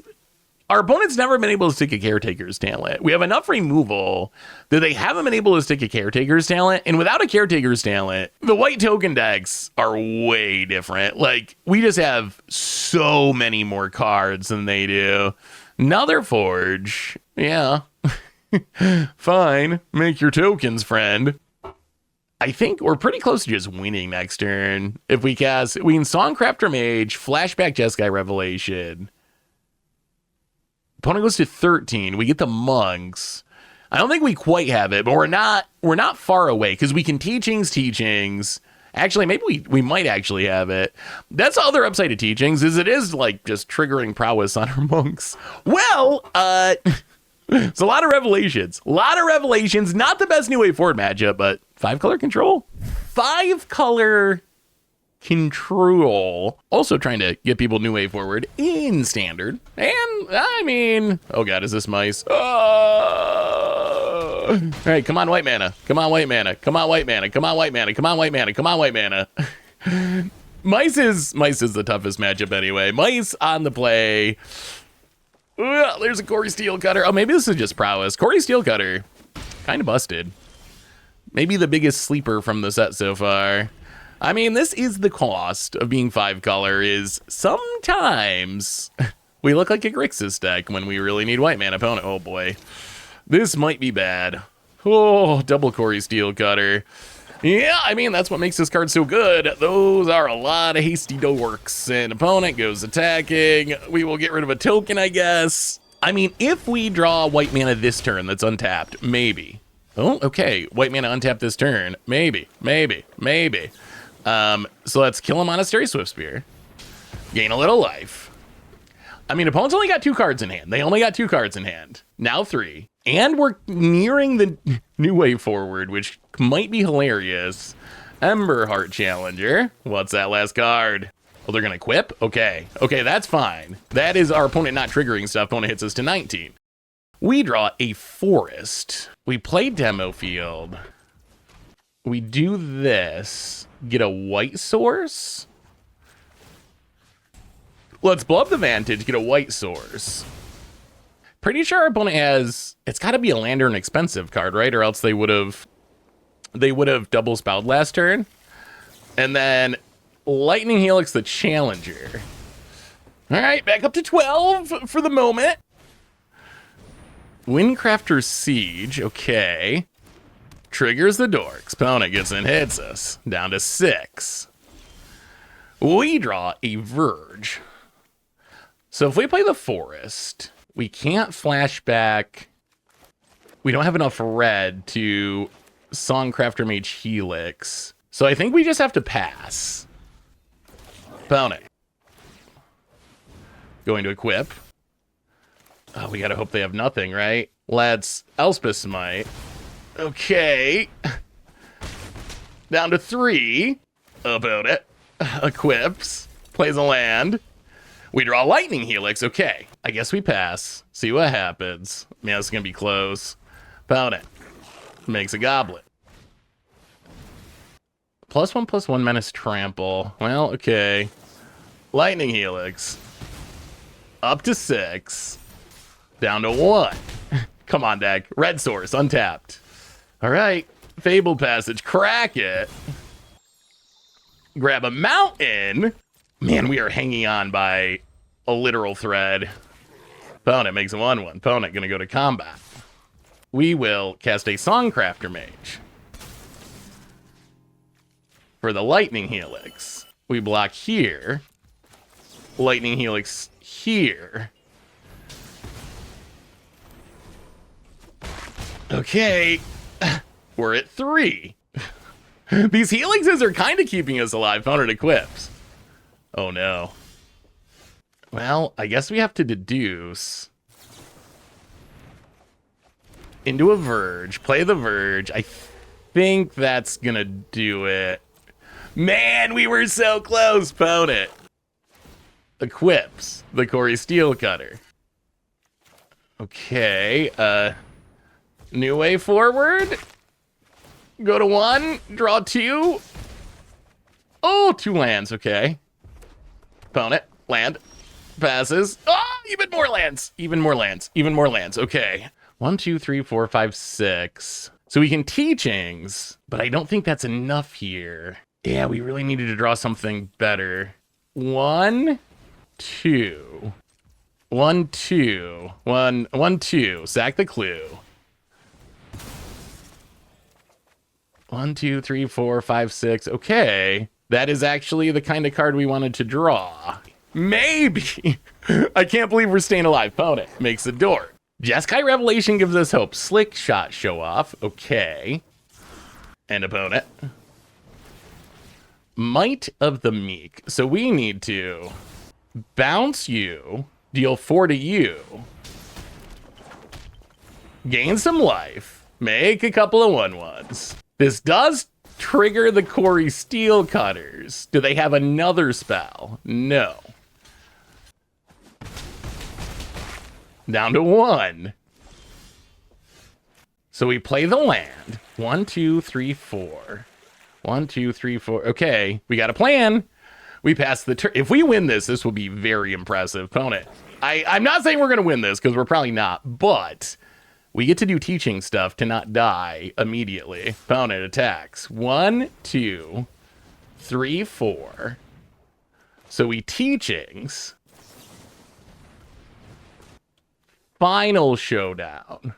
our opponent's never been able to stick a Caretaker's Talent. We have enough removal that they haven't been able to stick a Caretaker's Talent. And without a Caretaker's Talent, the white token decks are way different. Like, we just have so many more cards than they do. Another Forge. Yeah. Fine. Make your tokens, friend. I think we're pretty close to just winning next turn. If we can Songcrafter Mage, Flashback Jeskai Revelation. Opponent goes to 13. We get the monks. I don't think we quite have it, but we're not far away because we can teachings. Actually, maybe we might actually have it. That's the other upside of teachings, is it is like just triggering prowess on our monks. Well, it's a lot of revelations. Not the best New Way Forward matchup, but 5-color control. 5-color control. Also trying to get people New Way Forward in standard. And I mean, oh god, is this mice? All right, come on, white mana. Come on, white mana. Come on, white mana. Come on, white mana. Come on, white mana. Come on, white mana. Mice is the toughest matchup anyway. Mice on the play. There's a Corey Steelcutter. Oh, maybe this is just prowess. Corey Steelcutter, kind of busted. Maybe the biggest sleeper from the set so far. I mean, this is the cost of being 5-color, is sometimes we look like a Grixis deck when we really need white mana opponent. Oh boy, this might be bad. Oh, double Corey Steelcutter. Yeah, I mean, that's what makes this card so good. Those are a lot of hasty dorks. And opponent goes attacking. We will get rid of a token, I guess. I mean, if we draw white mana this turn that's untapped, maybe. Oh, okay. White mana untapped this turn. Maybe. So let's kill a Monastery Swiftspear. Gain a little life. I mean, opponents only got 2 cards in hand. They only got 2 cards in hand. Now 3. And we're nearing the New Way Forward, which might be hilarious. Emberheart Challenger. What's that last card? Oh, they're going to equip? Okay, that's fine. That is our opponent not triggering stuff. Opponent hits us to 19. We draw a forest. We play Demo Field. We do this. Get a white source. Let's blow up the Vantage, get a white source. Pretty sure our opponent has, it's got to be a land or an expensive card, right? Or else they would have double spelled last turn. And then Lightning Helix the Challenger. All right, back up to 12 for the moment. Windcrafter Siege, okay. triggers the dorks. Opponent gets in, hits us. Down to 6. We draw a Verge. So if we play the Forest, we can't flashback. We don't have enough red to Songcrafter Mage Helix. So I think we just have to pass. Opponent. Going to equip. Oh, we gotta hope they have nothing, right? Let's Elspeth Smite. Okay. Down to 3. Opponent. Equips. Plays a land. We draw Lightning Helix. Okay. I guess we pass. See what happens. Man, this is gonna be close. Opponent. Makes a Goblet. +1/+1 Menace Trample. Well, okay. Lightning Helix. Up to 6. Down to 1. Come on, deck. Red Source, untapped. All right. Fabled Passage. Crack it. Grab a Mountain. Man, we are hanging on by a literal thread. Opponent makes a 1/1. Opponent gonna go to combat. We will cast a Songcrafter Mage. For the Lightning Helix, we block here. Lightning Helix here. Okay, we're at 3. These Helixes are kind of keeping us alive. Opponent equips. Oh no. Well, I guess we have to deduce into a Verge. Play the Verge. I think that's gonna do it. Man, we were so close, opponent. Equips the Corey Steelcutter. Okay, new way forward. Go to 1, draw 2. Oh, 2 lands, okay. Opponent, land, passes. Oh, even more lands, even more lands, even more lands. Okay, 1, 2, 3, 4, 5, 6. So we can Teachings, but I don't think that's enough here. Yeah, we really needed to draw something better. 1, 2. 1, 2. 1, 1, 2. Sack the clue. 1, 2, 3, 4, 5, 6. Okay. That is actually the kind of card we wanted to draw. Maybe. I can't believe we're staying alive. Opponent makes a door. Jeskai Revelation gives us hope. Slick Shot show off. Okay. And opponent. Might of the Meek. So we need to bounce you, deal 4 to you, gain some life, make a couple of 1/1s. This does trigger the Corey Steelcutters. Do they have another spell? No. Down to 1. So we play the land. 1, 2, 3, 4. 1, 2, 3, 4. Okay, we got a plan. We pass the turn. If we win this, this will be very impressive. Opponent. I'm not saying we're going to win this because we're probably not, but we get to do teaching stuff to not die immediately. Opponent attacks. 1, 2, 3, 4. So we Teachings. Final Showdown.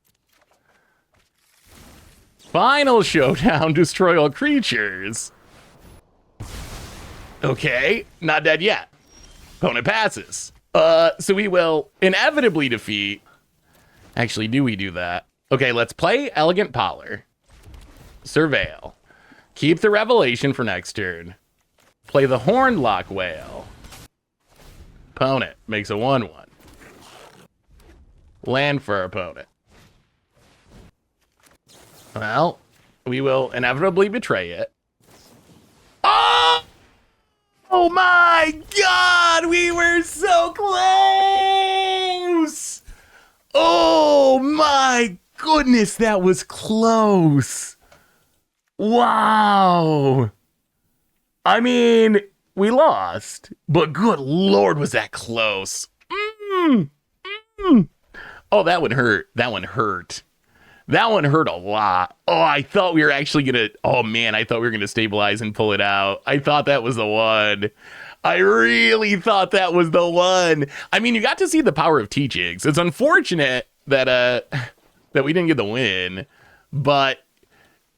Final Showdown, destroy all creatures. Okay, not dead yet. Opponent passes. So we will inevitably defeat. Actually, do we do that? Okay, let's play Elegant Parlor. Surveil. Keep the Revelation for next turn. Play the Hornlock Whale. Opponent makes a 1/1. Land for our opponent. Well, we will inevitably betray it. Oh! Oh my God! We were so close! Oh my goodness, that was close. Wow. I mean, we lost, but good Lord, was that close. Oh, that one hurt. That one hurt. That one hurt a lot. Oh, I thought we were actually going to... Oh, man, I thought we were going to stabilize and pull it out. I thought that was the one. I really thought that was the one. I mean, you got to see the power of Teachings. It's unfortunate that that we didn't get the win, but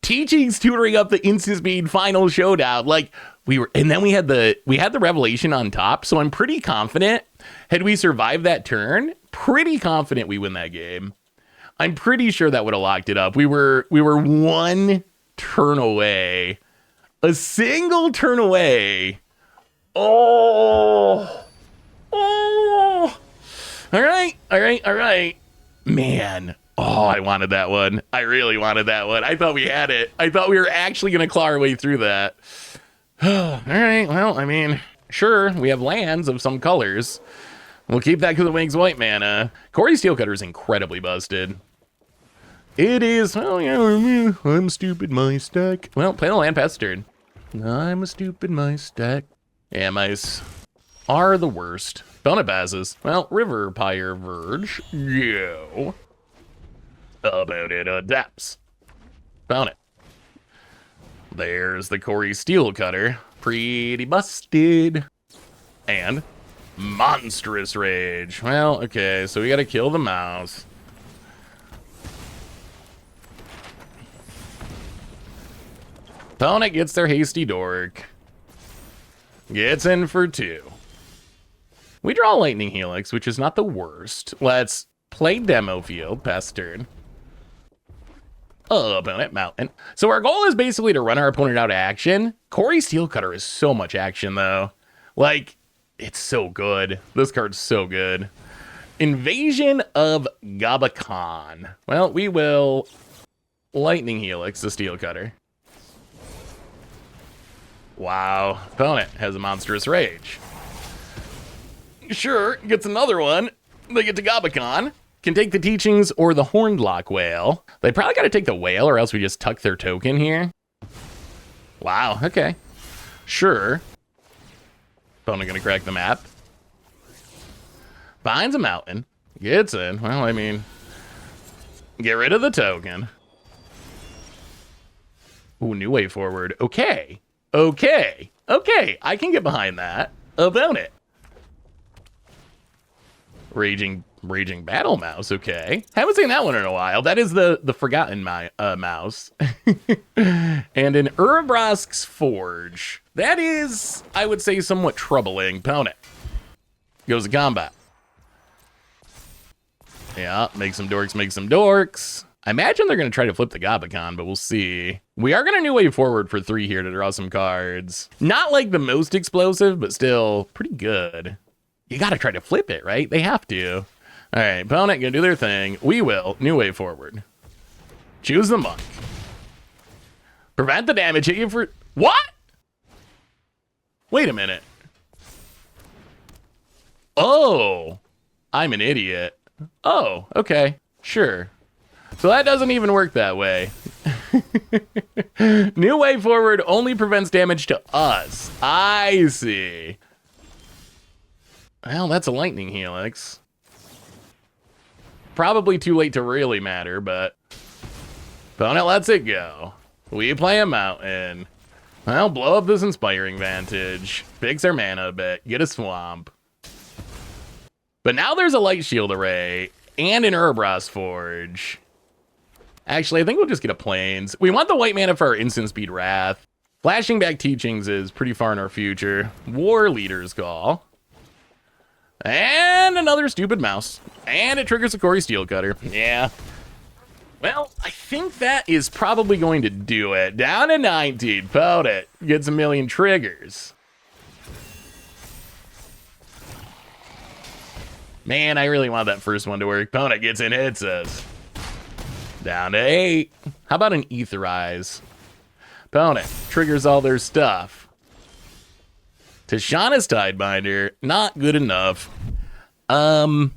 Teachings tutoring up the instant speed final showdown. Like and then we had the revelation on top. So I'm pretty confident had we survived that turn, pretty confident we win that game. I'm pretty sure that would have locked it up. We were one turn away, a single turn away. Oh, all right. Man. Oh, I wanted that one. I really wanted that one. I thought we had it. I thought we were actually going to claw our way through that. All right. Well, I mean, sure, we have lands of some colors. We'll keep that because it makes white mana. Corey Steelcutter is incredibly busted. It is. Oh, yeah, I'm stupid, my stack. Well, play the land past turn. I'm a stupid, my stack. Yeah, mice are the worst. Bonnet passes. Well, River Pyre Verge. Yo. About it adapts. Found it. There's the Corey Steelcutter. Pretty busted. And Monstrous Rage. Well, okay, so we gotta kill the mouse. Opponent gets their Hasty Dork. Gets in for 2. We draw Lightning Helix, which is not the worst. Let's play Demo Field past turn. Opponent Mountain. So our goal is basically to run our opponent out of action. Corey Steelcutter is so much action, though. Like, it's so good. This card's so good. Invasion of Gabakan. Well, we will Lightning Helix the Steelcutter. Wow. Opponent has a Monstrous Rage. Sure, gets another one. They get to Gabakan. Can take the Teachings or the Hornlock Whale. They probably got to take the Whale or else we just tuck their token here. Wow, okay. Sure. Opponent gonna crack the map. Finds a mountain. Gets in. Well, I mean, get rid of the token. Ooh, new way forward. Okay. I can get behind that. Opponent. Raging Battle Mouse, okay. Haven't seen that one in a while. That is the Forgotten Mouse. And an Urabrosk's Forge. That is, I would say, somewhat troubling. Opponent goes to combat. Yeah, make some dorks. I imagine they're going to try to flip the Gabakan, but we'll see. We are going to new way forward for 3 here to draw some cards. Not like the most explosive, but still pretty good. You got to try to flip it, right? They have to. All right, opponent gonna do their thing. We will new way forward. Choose the monk. Prevent the damage. Hit you for what? Wait a minute. Oh, I'm an idiot. Oh, okay, sure. So that doesn't even work that way. New way forward only prevents damage to us. I see. Well, that's a Lightning Helix. Probably too late to really matter, but opponent lets it go. We play a mountain. Well, blow up this Inspiring Vantage. Fix our mana a bit. Get a swamp. But now there's a Light Shield Array and an Urabrosk's Forge. Actually, I think we'll just get a Plains. We want the white mana for our instant speed Wrath. Flashing back Teachings is pretty far in our future. War Leader's Call. And another stupid mouse. And it triggers a Corey Steelcutter. Yeah. Well, I think that is probably going to do it. Down to 19. Opponent gets a million triggers. Man, I really want that first one to work. Opponent gets in, hits us. Down to 8. How about an Etherize? Opponent triggers all their stuff. Tishana's Tidebinder, not good enough. We're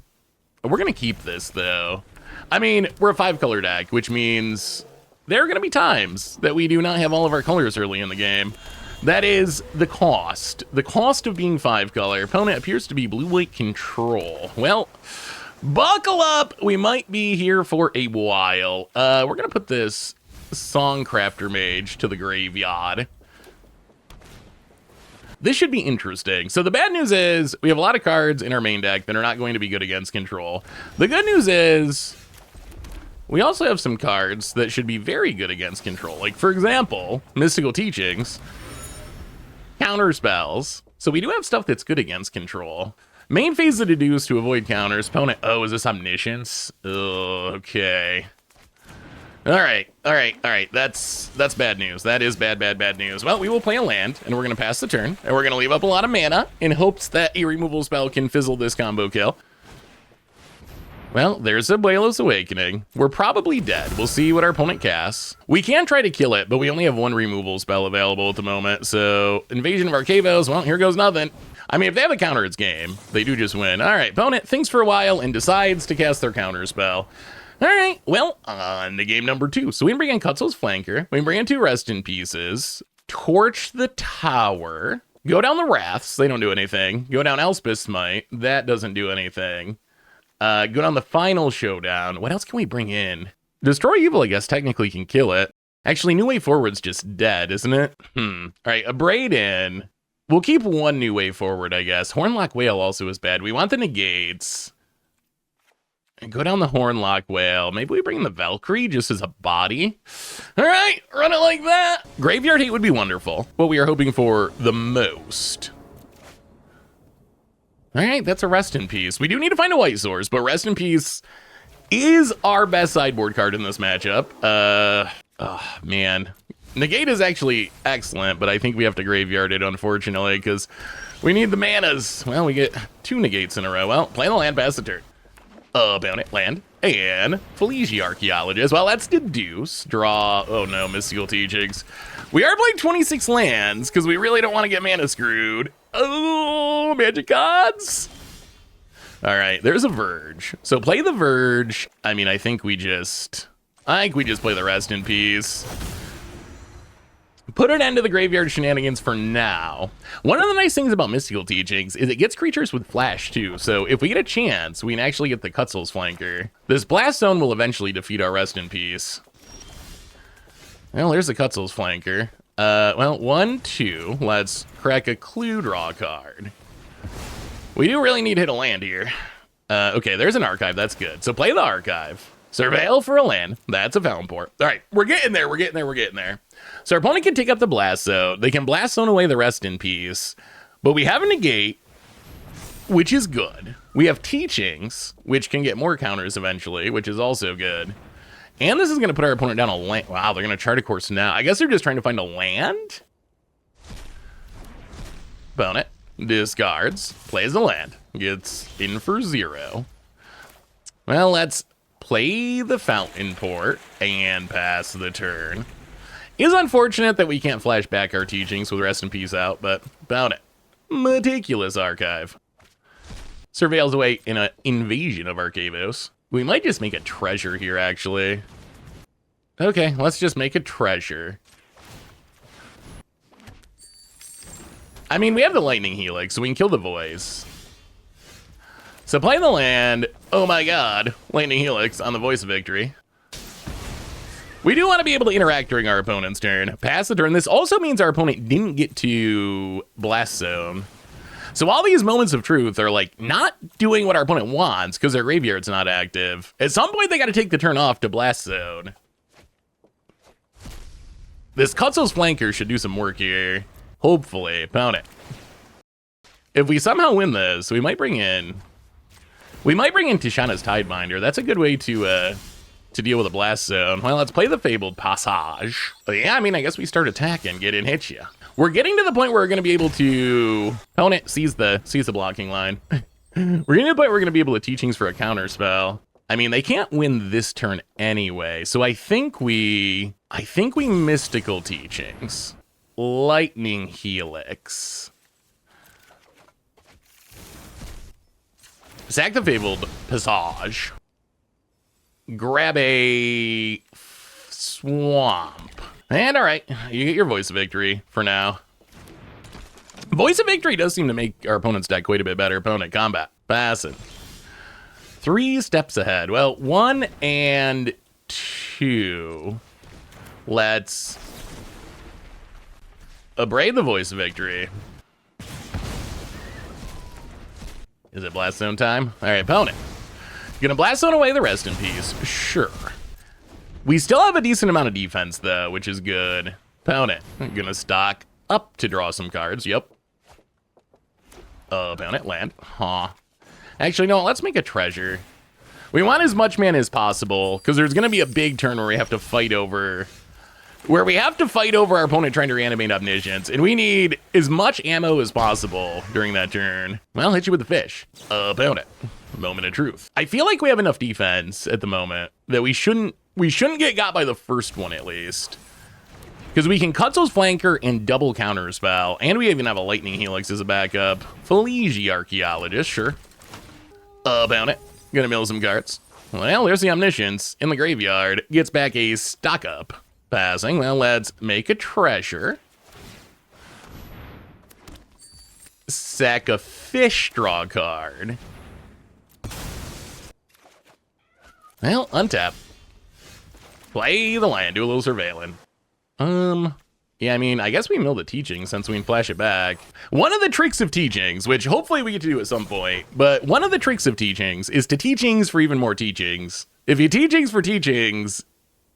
gonna keep this though. I mean, we're a 5-color deck, which means there are gonna be times that we do not have all of our colors early in the game. That is the cost. The cost of being 5-color. Opponent appears to be blue-white control. Well, buckle up. We might be here for a while. We're gonna put this Songcrafter Mage to the graveyard. This should be interesting. So the bad news is we have a lot of cards in our main deck that are not going to be good against control. The good news is we also have some cards that should be very good against control. Like, for example, Mystical Teachings, counter spells. So we do have stuff that's good against control. Main phase of Deduce to avoid counters. Opponent, oh, is this Omniscience? Oh, okay. All right. That's bad news. That is bad news. Well, we will play a land, and we're going to pass the turn, and we're going to leave up a lot of mana in hopes that a removal spell can fizzle this combo kill. Well, there's a Abuelo's Awakening. We're probably dead. We'll see what our opponent casts. We can try to kill it, but we only have one removal spell available at the moment, so Invasion of Arcavos, well, here goes nothing. I mean, if they have a counter, it's game. They do just win. All right, opponent thinks for a while and decides to cast their counter spell. All right, well, on to game number 2. So we can bring in Cutzel's Flanker. We can bring in 2 Rest in Pieces. Torch the tower. Go down the Wraths. They don't do anything. Go down Elspeth's Smite. That doesn't do anything. Go down the Final Showdown. What else can we bring in? Destroy Evil, I guess, technically can kill it. Actually, New Way Forward's just dead, isn't it? All right, Abrade in. We'll keep 1 New Way Forward, I guess. Hornlock Whale also is bad. We want the negates. And go down the Hornlock Whale. Maybe we bring the Valkyrie just as a body. All right, run it like that. Graveyard Hate would be wonderful. What we are hoping for the most. All right, that's a Rest in Peace. We do need to find a white source, but Rest in Peace is our best sideboard card in this matchup. Oh, man. Negate is actually excellent, but I think we have to graveyard it, unfortunately, because we need the manas. Well, we get 2 negates in a row. Well, play the land, pass the turn. Bounty, land, and Felici Archaeologist. Well, that's Deduce. Draw, oh no, Mystical Teachings. We are playing 26 lands, because we really don't want to get mana screwed. Oh, Magic Gods. All right, there's a Verge. So play the Verge. I mean, I think we just play the Rest in Peace. Put an end to the graveyard shenanigans for now. One of the nice things about Mystical Teachings is it gets creatures with flash too, so if we get a chance, we can actually get the Cutzel's Flanker. This Blast Zone will eventually defeat our Rest in Peace. Well, there's the Cutzel's Flanker. Well, 1, 2, let's crack a clue draw card. We do really need to hit a land here. Okay, there's an Archive, that's good. So play the Archive. Surveil for a land, that's a Valenport. All right, we're getting there. So our opponent can take up the Blast Zone. They can Blast Zone away the Rest in Peace. But we have a Negate, which is good. We have Teachings, which can get more counters eventually, which is also good. And this is going to put our opponent down a land. Wow, they're going to chart a course now. I guess they're just trying to find a land. Opponent discards, plays a land, gets in for 0. Well, let's play the Fountain Port and pass the turn. It's unfortunate that we can't flash back our Teachings with Rest in Peace out, but about it. Meticulous Archive. Surveils away in an Invasion of Arcavos. We might just make a Treasure here, actually. Okay, let's just make a Treasure. I mean, we have the Lightning Helix, so we can kill the Voice. So play the land. Oh my god. Lightning Helix on the Voice of Victory. We do want to be able to interact during our opponent's turn. Pass the turn. This also means our opponent didn't get to Blast Zone. So all these moments of truth are like not doing what our opponent wants because their graveyard's not active. At some point, they got to take the turn off to Blast Zone. This Cutzel's Flanker should do some work here. Hopefully. Opponent. If we somehow win this, we might bring in Tishana's Tidebinder. That's a good way to deal with a Blast Zone. Well, let's play the Fabled Passage. But yeah, I mean, I guess we start attacking, get in, hit you. We're getting to the point where we're going to be able to... Opponent sees the blocking line. We're getting to the point where we're going to be able to Teachings for a counter spell. I mean, they can't win this turn anyway, so I think we Mystical Teachings. Lightning Helix. Sack the Fabled Passage. Grab a Swamp. And all right, you get your Voice of Victory for now. Voice of Victory does seem to make our opponent's deck quite a bit better. Opponent combat. Pass it. 3 steps ahead. Well, 1 and 2. Let's Abrade the Voice of Victory. Is it Blast Zone time? All right, opponent. Gonna Blast Zone away the Rest in Peace. Sure. We still have a decent amount of defense, though, which is good. Opponent, I'm gonna stock up to draw some cards. Yep. Opponent, land. Huh. Actually, no, let's make a treasure. We want as much mana as possible, because there's gonna be a big turn where we have to fight over... our opponent trying to reanimate Omniscience, and we need as much ammo as possible during that turn. Well, hit you with the fish. Opponent. Moment of truth. I feel like we have enough defense at the moment that we shouldn't get got by the first one, at least. Because we can Cutzel's Flanker and double counter spell, and we even have a Lightning Helix as a backup. Feligi Archaeologist, sure. Opponent. Gonna mill some cards. Well, there's the Omniscience in the graveyard. Gets back a stock up. Passing. Well, let's make a treasure. Sack a fish, draw a card. Well, untap. Play the land, do a little surveilling. Yeah, I mean, I guess we mill the teaching since we can flash it back. One of the tricks of teachings, which hopefully we get to do at some point, but one of the tricks of teachings is to teachings for even more teachings. If you teachings for teachings,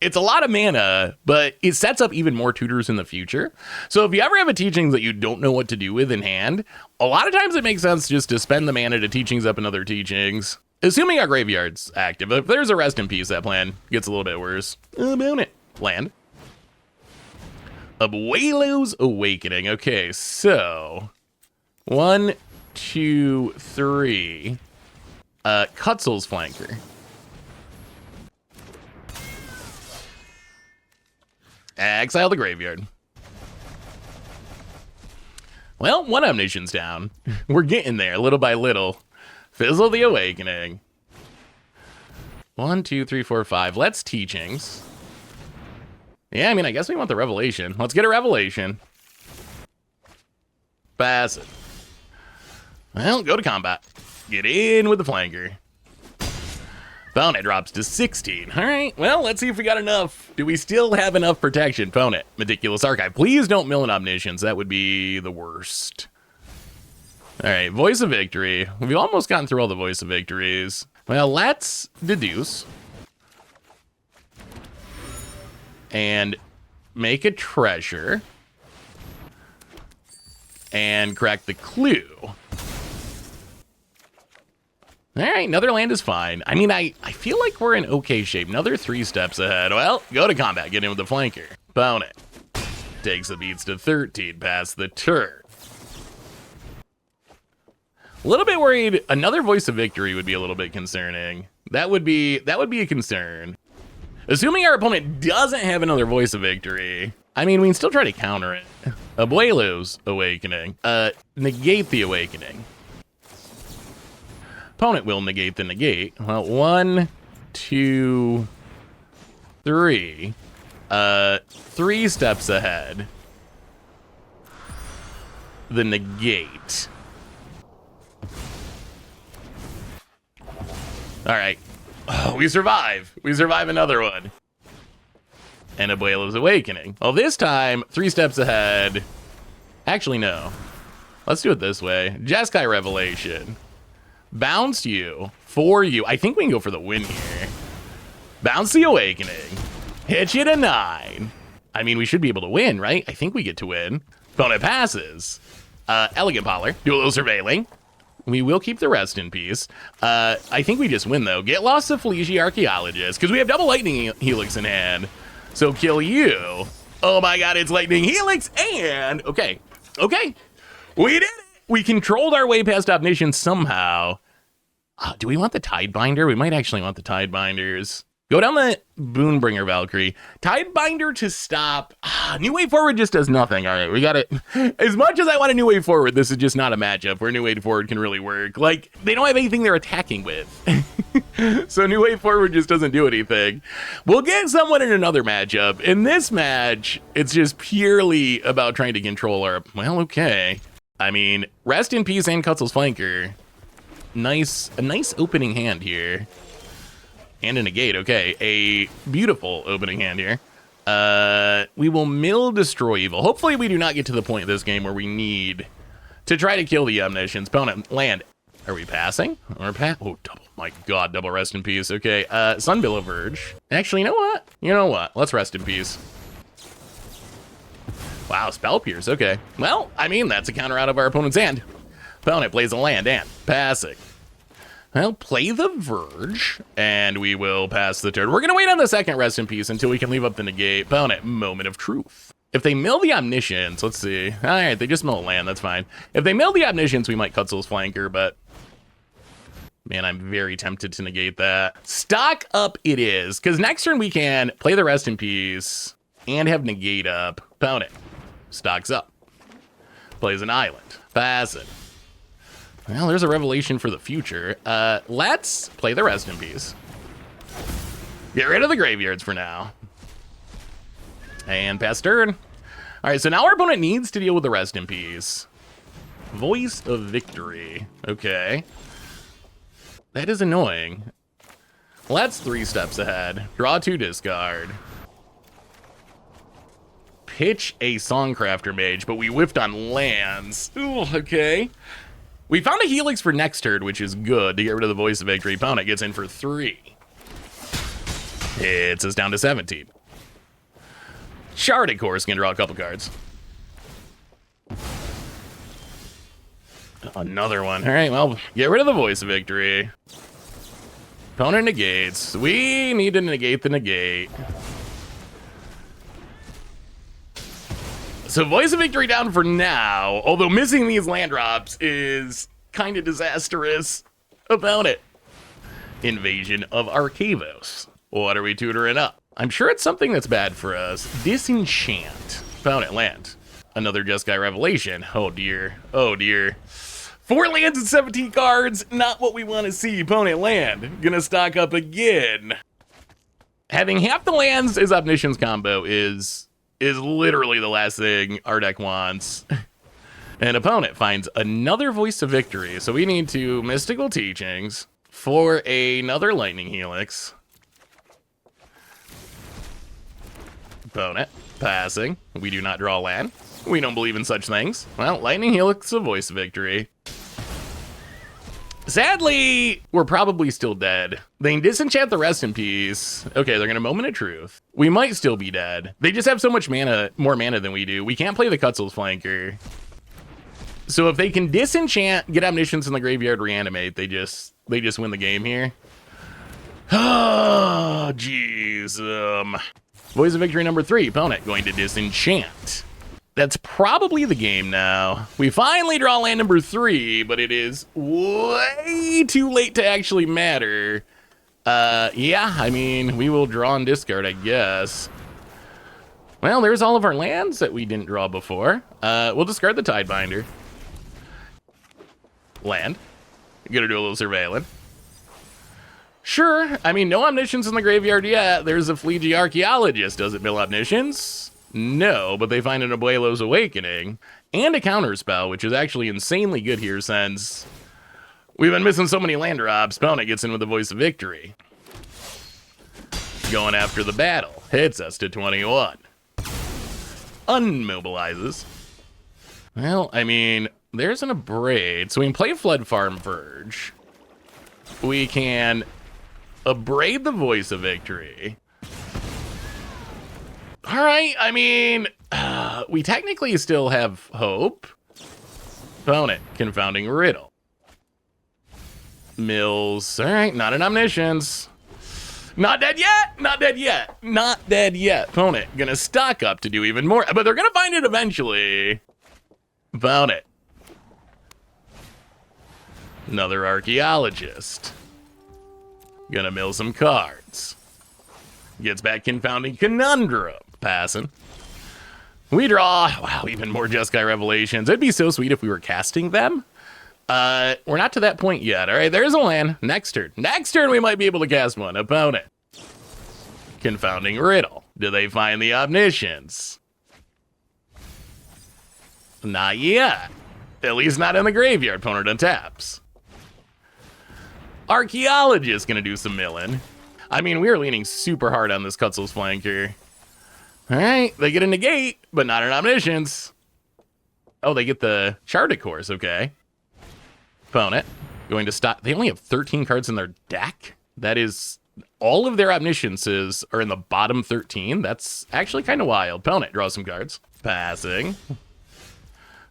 it's a lot of mana, but it sets up even more tutors in the future. So if you ever have a teachings that you don't know what to do with in hand, a lot of times it makes sense just to spend the mana to teachings up another teachings. Assuming our graveyard's active. If there's a rest in peace, that plan gets a little bit worse. About it. Land. Abuelo's Awakening. Okay, so 1, 2, 3. Cutzel's Flanker. Exile the graveyard. Well, one Omniscience down. We're getting there little by little. Fizzle the Awakening. 1, 2, 3, 4, 5. Let's teachings. Yeah, I mean, I guess we want the Revelation. Let's get a Revelation. Pass it. Well, go to combat. Get in with the flanker. Opponent drops to 16. All right, well, let's see if we got enough. Do we still have enough protection? Opponent, Meticulous Archive. Please don't mill an Omniscience. That would be the worst. All right, Voice of Victory. We've almost gotten through all the Voice of Victories. Well, let's deduce. And make a treasure. And crack the clue. All right, another land is fine. I mean, I feel like we're in okay shape. Another 3 steps ahead. Well, go to combat. Get in with the flanker. Opponent takes the beats to 13 past the turn. A little bit worried. Another Voice of Victory would be a little bit concerning. That would be a concern. Assuming our opponent doesn't have another Voice of Victory, I mean, we can still try to counter it. Abuelo's Awakening. Negate the Awakening. Opponent will negate the negate. Well, 1, 2, 3. 3 steps ahead. The negate. All right. Oh, we survive. We survive another one. And Abuelo's Awakening. Well, this time, 3 steps ahead. Actually, no. Let's do it this way. Jeskai Revelation. Bounce you. For you. I think we can go for the win here. Bounce the Awakening. Hit you to 9. I mean, we should be able to win, right? I think we get to win. Opponent passes. Elegant Poller. Do a little surveilling. We will keep the rest in peace. I think we just win, though. Get lost to Feligi Archaeologist, because we have double Lightning Helix in hand. So kill you. Oh my god, it's Lightning Helix, and... Okay. We did it! We controlled our way past Omniscience somehow. Do we want the Tidebinder? We might actually want the Tidebinders. Go down the Boonbringer Valkyrie. Tidebinder to stop. New Way Forward just does nothing. All right, we got it. As much as I want a New Way Forward, this is just not a matchup where New Way Forward can really work. Like, they don't have anything they're attacking with. So New Way Forward just doesn't do anything. We'll get someone in another matchup. In this match, it's just purely about trying to control our... Well, okay. I mean, rest in peace and Cutzel's Flanker. A nice opening hand here. And a negate, okay. A beautiful opening hand here. We will mill Destroy Evil. Hopefully we do not get to the point of this game where we need to try to kill the Omniscience. Opponent, land. Are we passing? Or oh, double. My God, double rest in peace. Okay, Sunbillow Verge. Actually, you know what? You know what? Let's rest in peace. Wow, Spell Pierce. Okay. Well, I mean, that's a counter out of our opponent's hand. Opponent plays a land and passing. Well, play the Verge, and we will pass the turn. We're going to wait on the second rest in peace until we can leave up the negate. Opponent, Moment of Truth. If they mill the Omniscience, let's see. All right, they just mill a land, that's fine. If they mill the Omniscience, we might Cutzel's Flanker, but man, I'm very tempted to negate that. Stock up it is, because next turn we can play the rest in peace and have negate up. Opponent, stocks up. Plays an island. Pass it. Well, there's a revelation for the future. Let's play the rest in peace. Get rid of the graveyards for now. And pass turn. All right, so now our opponent needs to deal with the rest in peace. Voice of Victory. Okay. That is annoying. Let's 3 steps ahead. Draw 2, discard. Pitch a Songcrafter Mage, but we whiffed on lands. Ooh, okay. We found a Helix for next turn, which is good to get rid of the Voice of Victory. Opponent gets in for 3. It's us down to 17. Sharded Course can draw a couple cards. Another one. All right, well, get rid of the Voice of Victory. Opponent negates. We need to negate the negate. So Voice of Victory down for now, although missing these land drops is kind of disastrous. Opponent. Invasion of Arcavos. What are we tutoring up? I'm sure it's something that's bad for us. Disenchant. Opponent land. Another Jeskai Revelation. Oh dear. Oh dear. 4 lands and 17 cards. Not what we want to see. Opponent land. Gonna stock up again. Having half the lands as Omniscience combo is literally the last thing our deck wants. And opponent finds another Voice of Victory. So we need to Mystical Teachings for another Lightning Helix. Opponent passing. We do not draw land. We don't believe in such things. Well, Lightning Helix, a Voice of Victory. Sadly, we're probably still dead. They disenchant the rest in peace. Okay, they're gonna Moment of Truth. We might still be dead. They just have so much mana, more mana than we do. We can't play the Cutzel's Flanker. So if they can disenchant, get Omniscience in the graveyard, reanimate, they just win the game here. Oh, jeez. Voice of Victory number 3, opponent going to disenchant. That's probably the game now. We finally draw land number 3, but it is way too late to actually matter. Yeah, I mean, we will draw and discard, I guess. Well, there's all of our lands that we didn't draw before. We'll discard the Tidebinder. Land. Gonna do a little surveilling. Sure, I mean, no Omniscience in the graveyard yet. There's a Fleegy Archaeologist. Does it mill Omniscience? No, but they find an Abuelo's Awakening and a counterspell, which is actually insanely good here since we've been missing so many land drops. Opponent gets in with the Voice of Victory. Going after the battle. Hits us to 21. Unmobilizes. Well, I mean, there's an Abrade. So we can play Flood Farm Verge. We can Abrade the Voice of Victory. All right, I mean, we technically still have hope. Opponent, Confounding Riddle. Mills, all right, not an Omniscience. Not dead yet, not dead yet, not dead yet. Opponent, gonna stock up to do even more, but they're gonna find it eventually. Opponent. Another Archaeologist. Gonna mill some cards. Gets back Confounding Conundrum. Passing. We draw. Wow, even more Jeskai Revelations. It'd be so sweet if we were casting them. We're not to that point yet. All right, there's a land. Next turn. Next turn, we might be able to cast one. Opponent. Confounding Riddle. Do they find the Omniscience? Not yet. At least not in the graveyard. Opponent untaps. Archaeologist gonna do some milling. I mean, we are leaning super hard on this Cutzel's Flanker. All right, they get a negate, but not an Omniscience. Oh, they get the Sharded Course, okay. Opponent Going to stop. They only have 13 cards in their deck. That is, all of their omnisciences are in the bottom 13. That's actually kind of wild. Opponent, draw some cards. Passing.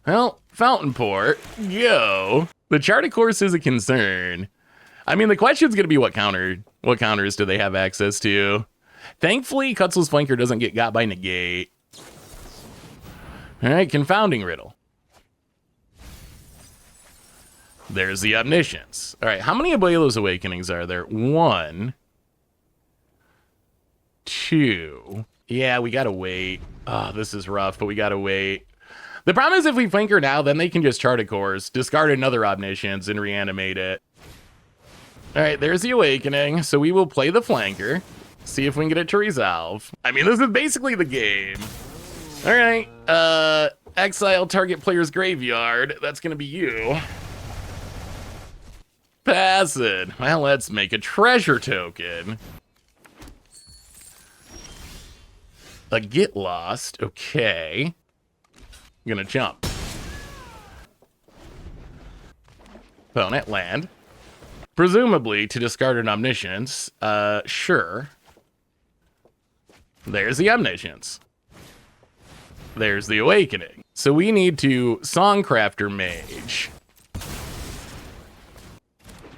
Well, Fountain Port, yo. The chart, of course, is a concern. I mean, the question's going to be what counters do they have access to? Thankfully, Cutzel's Flanker doesn't get got by negate. All right, Confounding Riddle. There's the Omniscience. All right, how many Abuelo's Awakenings are there? 1, 2. Yeah, we gotta wait. Oh, this is rough, but we gotta wait. The problem is if we Flanker now, then they can just chart a course, discard another Omniscience, and reanimate it. All right, there's the Awakening. So we will play the Flanker, see if we can get it to resolve. I mean, this is basically the game. All right, exile target player's graveyard. That's gonna be you. Pass it. Well, let's make a treasure token. A Get Lost, okay. I'm gonna jump. Opponent, land. Presumably to discard an Omniscience. Sure. There's the Omniscience. There's the Awakening. So we need to Songcrafter Mage.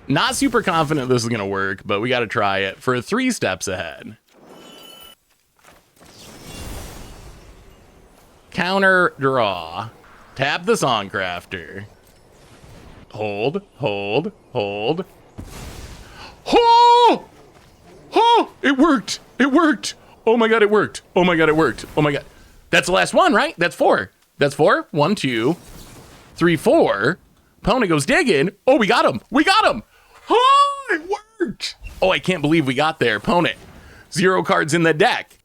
Not super confident this is gonna work, but we gotta try it for 3 steps ahead. Counter draw. Tap the Songcrafter. Hold, hold, hold. Oh! Oh! It worked! It worked! Oh my god, it worked! Oh my god, it worked! Oh my god. That's the last one, right? That's 4. That's 4. 1, 2, 3, 4. Opponent goes digging. Oh, we got him! We got him! Oh, it worked! Oh, I can't believe we got there. Opponent, 0 cards in the deck.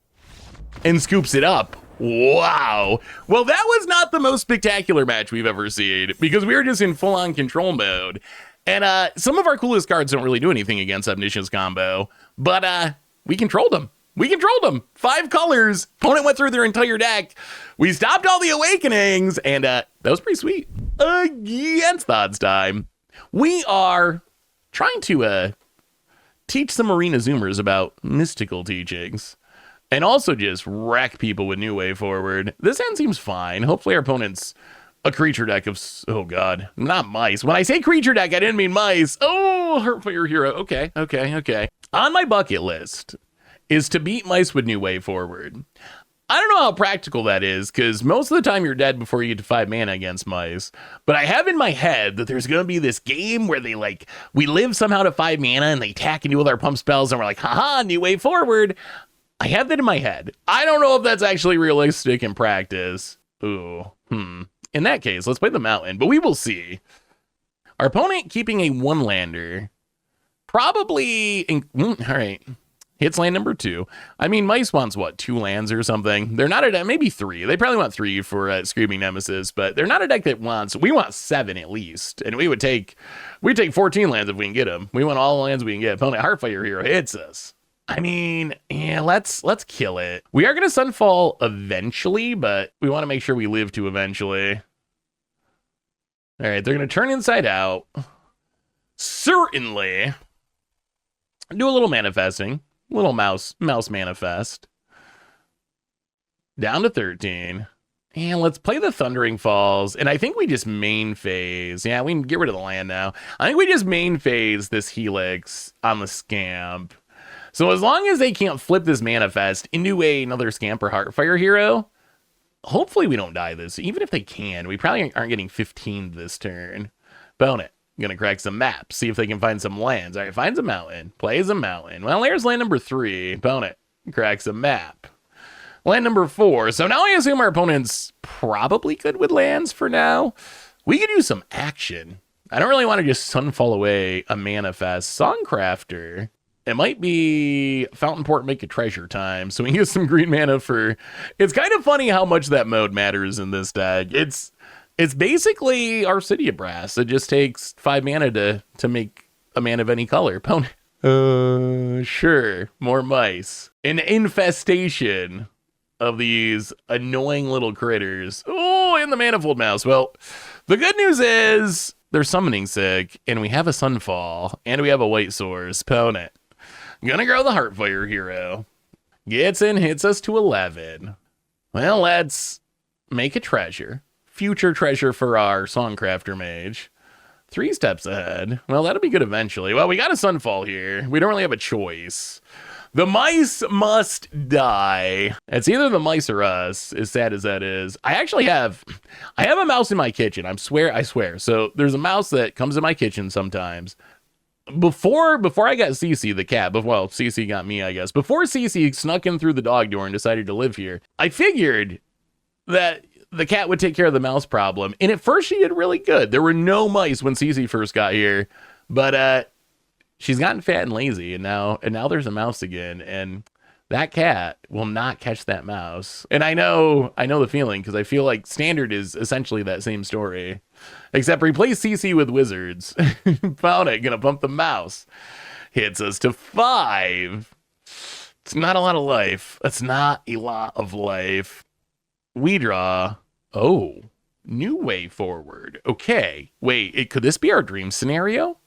And scoops it up. Wow. Well, that was not the most spectacular match we've ever seen because we were just in full-on control mode. And some of our coolest cards don't really do anything against Omniscience combo, but we controlled them. We controlled them. 5 colors. Opponent went through their entire deck. We stopped all the Awakenings, and that was pretty sweet. Against the odds time. We are trying to teach some Arena Zoomers about mystical teachings. And also just wreck people with New Way Forward. This hand seems fine. Hopefully our opponent's a creature deck of... Oh, God. Not mice. When I say creature deck, I didn't mean mice. Oh, Heartfire Hero. Okay, okay, okay. On my bucket list is to beat mice with New Way Forward. I don't know how practical that is, because most of the time you're dead before you get to 5 mana against mice. But I have in my head that there's going to be this game where they, like, we live somehow to 5 mana, and they attack and do all our pump spells, and we're like, haha, New Way Forward. I have that in my head. I don't know if that's actually realistic in practice. Ooh, In that case, let's play the Mountain, but we will see. Our opponent keeping a 1-lander. Probably, all right. Hits land number 2. I mean, mice wants, what, 2 lands or something? They're not a deck, maybe 3. They probably want 3 for Screaming Nemesis, but they're not a deck that wants, we want 7 at least. And we'd take 14 lands if we can get them. We want all the lands we can get. Opponent Heartfire Hero hits us. I mean, yeah, let's kill it. We are going to Sunfall eventually, but we want to make sure we live to eventually. All right, they're going to turn inside out. Certainly. Do a little manifesting. Little mouse manifest. Down to 13. And let's play the Thundering Falls. And I think we just main phase. Yeah, we can get rid of the land now. I think we just main phase this Helix on the Scamp. So as long as they can't flip this manifest into another Scamp or Heartfire Hero, hopefully we don't die this. Even if they can, we probably aren't getting 15 this turn. Opponent, gonna crack some maps, see if they can find some lands. All right, finds a mountain, plays a mountain. Well, there's land number 3. Opponent cracks a map. Land number 4. So now I assume our opponent's probably good with lands for now. We could use some action. I don't really want to just Sunfall away a manifest. Songcrafter. It might be Fountain Port make a treasure time, so we can get some green mana for... It's kind of funny how much that mode matters in this deck. It's basically Arcidia Brass. It just takes 5 mana to make a mana of any color. Opponent. Sure. More mice. An infestation of these annoying little critters. Oh, and the Manifold Mouse. Well, the good news is They're summoning sick, and we have a Sunfall, and we have a White Source. Opponent. Gonna grow the Heartfire Hero. Gets in, hits us to 11. Well, let's make a treasure. Future treasure for our Songcrafter Mage. 3 steps ahead. Well, that'll be good eventually. Well, we got a Sunfall here. We don't really have a choice. The mice must die. It's either the mice or us, as sad as that is. I have a mouse in my kitchen. I swear. So there's a mouse that comes in my kitchen sometimes. Before I got Cece, the cat, well, Cece got me, I guess. Before Cece snuck in through the dog door and decided to live here, I figured that the cat would take care of the mouse problem. And at first she did really good. There were no mice when Cece first got here, but she's gotten fat and lazy, and now there's a mouse again, and that cat will not catch that mouse. And I know the feeling, because I feel like Standard is essentially that same story. Except replace CC with wizards. Found it, gonna bump the mouse. Hits us to 5. It's not a lot of life. That's not a lot of life. We draw. Oh, new way forward. Okay, wait, could this be our dream scenario?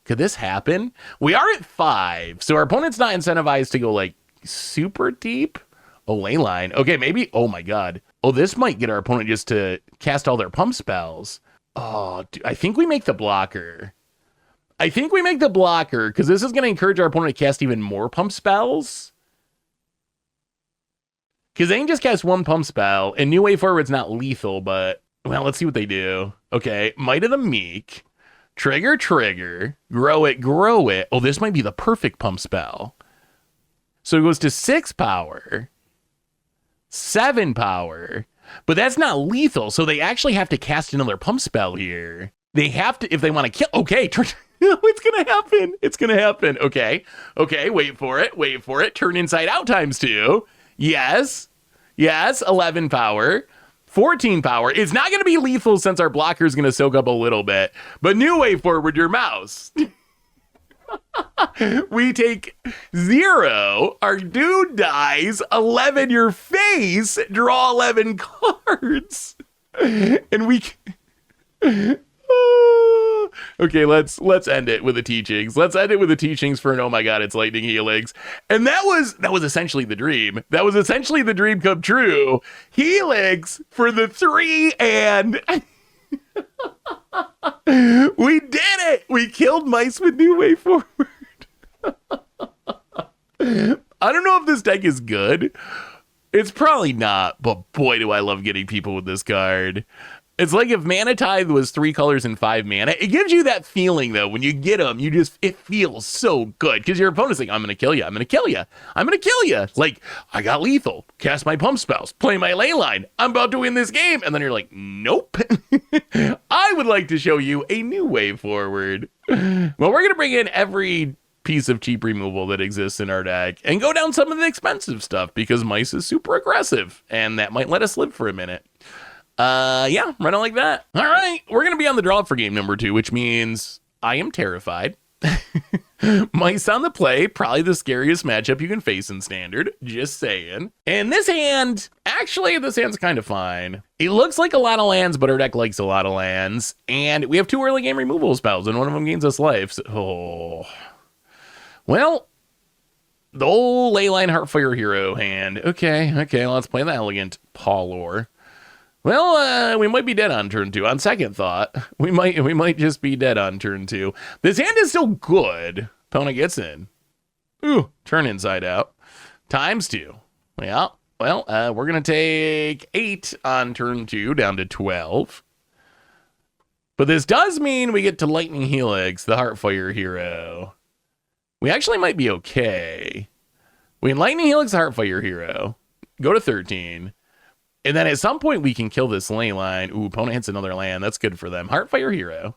Could this happen? We are at 5, so our opponent's not incentivized to go like super deep. Oh, Leyline. Okay, maybe. Oh my god. Oh, this might get our opponent just to cast all their pump spells. Oh, dude, I think we make the blocker. Because this is going to encourage our opponent to cast even more pump spells. Because they can just cast 1 pump spell, and New Way Forward's not lethal, but, well, let's see what they do. Okay, Might of the Meek. Trigger, grow it. Oh, this might be the perfect pump spell. So it goes to 6 power, 7 power, but that's not lethal. So they actually have to cast another pump spell here. They have to, if they want to kill. Okay, it's gonna happen. Okay, wait for it. Turn inside out ×2. Yes, 11 power. 14 power. It's not going to be lethal since our blocker is going to soak up a little bit. But New Way Forward, your mouse. We take 0. Our dude dies. 11, your face. Draw 11 cards. And we... Okay, let's end it with the teachings. Let's end it with the teachings for an oh my god, it's lightning helix. And that was essentially the dream. That was essentially the dream come true. Helix for the 3 and we did it. We killed mice with New Way Forward. I don't know if this deck is good. It's probably not, but boy do I love getting people with this card. It's like if Mana Tithe was 3 colors and 5 mana. It gives you that feeling, though, when you get them, it feels so good. Because your opponent's like, I'm going to kill you. Like, I got lethal. Cast my pump spells. Play my Leyline. I'm about to win this game. And then you're like, nope. I would like to show you a new way forward. Well, we're going to bring in every piece of cheap removal that exists in our deck and go down some of the expensive stuff because Mice is super aggressive. And that might let us live for a minute. Yeah, run it like that. All right, we're gonna be on the draw for game number 2, which means I am terrified. Mice on the play, probably the scariest matchup you can face in Standard, just saying. And this hand's kind of fine. It looks like a lot of lands, but our deck likes a lot of lands, and we have 2 early game removal spells, and one of them gains us life. So, well, the old Leyline Heartfire Hero hand. Okay, let's play the Elegant Pawlor. Well, we might be dead on turn 2. On second thought, we might just be dead on turn 2. This hand is still good. Opponent gets in. Ooh, turn inside out. ×2. Yeah, well, we're going to take 8 on turn 2, down to 12. But this does mean we get to Lightning Helix, the Heartfire Hero. We actually might be okay. We can Lightning Helix, the Heartfire Hero. Go to 13. And then at some point, we can kill this Leyline. Ooh, opponent hits another land. That's good for them. Heartfire Hero.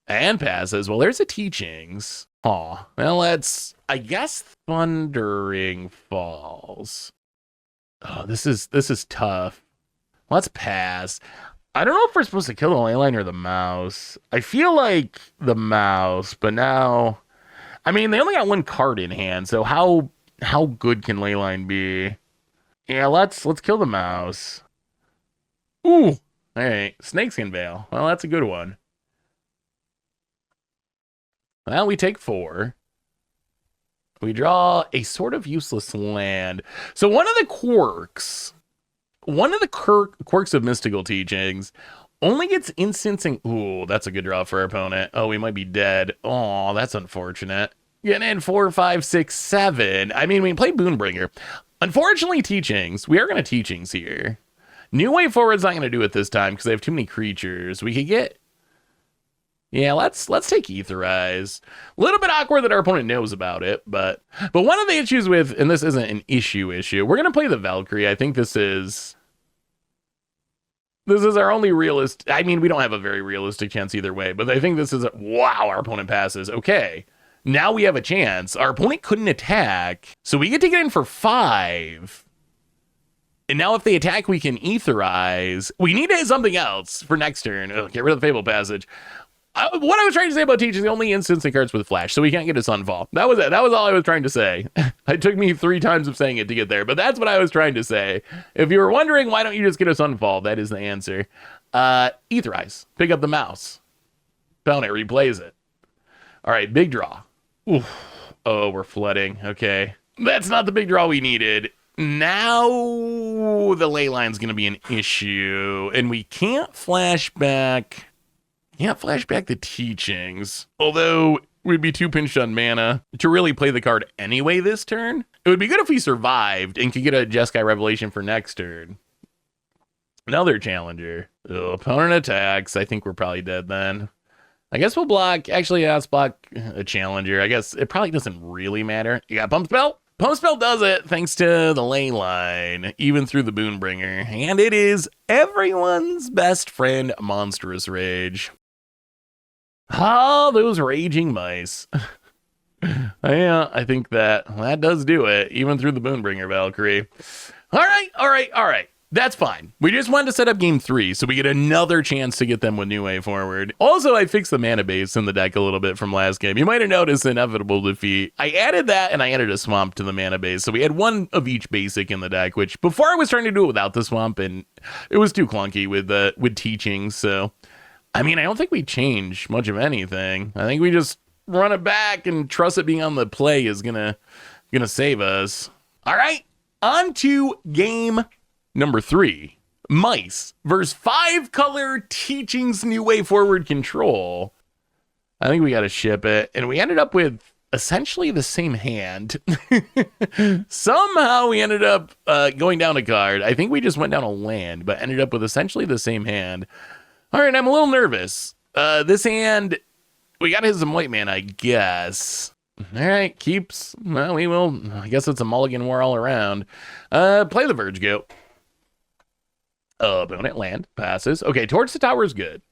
And passes. Well, there's the teachings. Aw. Well, let's, I guess, Thundering Falls. Oh, this is tough. Let's pass. I don't know if we're supposed to kill the Leyline or the mouse. I feel like the mouse, but now... I mean, they only got 1 card in hand, so how good can Leyline be? Yeah, let's kill the mouse. Ooh. All right. Snakeskin Veil. Well, that's a good one. Well, we take 4. We draw a sort of useless land. So one of the quirks of mystical teachings only gets instancing. Ooh, that's a good draw for our opponent. Oh, we might be dead. Oh, that's unfortunate. Getting in 4, 5, 6, 7. I mean, we can play Boonbringer. Unfortunately, teachings. We are going to teachings here. New Way Forward's not going to do it this time because they have too many creatures. We could get. Yeah, let's take Etherize. A little bit awkward that our opponent knows about it, but one of the issues with, and this isn't an issue, we're going to play the Valkyrie. I think this is our only realistic. I mean, we don't have a very realistic chance either way, but I think this is wow, our opponent passes. Okay, now we have a chance. Our opponent couldn't attack, so we get to get in for 5. And now if they attack, we can Etherize. We need to hit something else for next turn. Ugh, get rid of the Fable Passage. What I was trying to say about teaching the only instancing cards with flash, so we can't get a Sunfall. That was it. That was all I was trying to say. It took me 3 times of saying it to get there, but that's what I was trying to say. If you were wondering, why don't you just get a Sunfall? That is the answer. Etherize. Pick up the mouse. Opponent replays it. All right, big draw. Oof. Oh, we're flooding. Okay. That's not the big draw we needed. Now the ley line's going to be an issue, and we can't flash back. Can't flash back the teachings, although we'd be too pinched on mana to really play the card anyway this turn. It would be good if we survived and could get a Jeskai Revelation for next turn. Another challenger. Ugh, opponent attacks. I think we're probably dead then. I guess we'll block. Actually, yeah, let's block a challenger. I guess it probably doesn't really matter. You got Pump Spell? Pump Spell does it thanks to the ley line, even through the Boonbringer. And it is everyone's best friend, Monstrous Rage. Ah, those raging mice. Yeah, I think that does do it, even through the Boonbringer Valkyrie. All right. That's fine. We just wanted to set up game 3, so we get another chance to get them with New Way Forward. Also, I fixed the mana base in the deck a little bit from last game. You might have noticed Inevitable Defeat. I added that, and I added a Swamp to the mana base, so we had one of each basic in the deck, which before I was trying to do it without the Swamp, and it was too clunky with teaching, so... I mean, I don't think we change much of anything. I think we just run it back and trust it being on the play is gonna save us. All right, on to game number 3. Mice versus 5-color teachings New Way Forward control. I think we got to ship it, and we ended up with essentially the same hand. Somehow we ended up going down a card. I think we just went down a land, but ended up with essentially the same hand. All right, I'm a little nervous. This hand, we got to hit some white man, I guess. All right, keeps. Well, we will. I guess it's a mulligan war all around. Play the Verge Goat. Opponent land passes. Okay, Towards the Tower is good.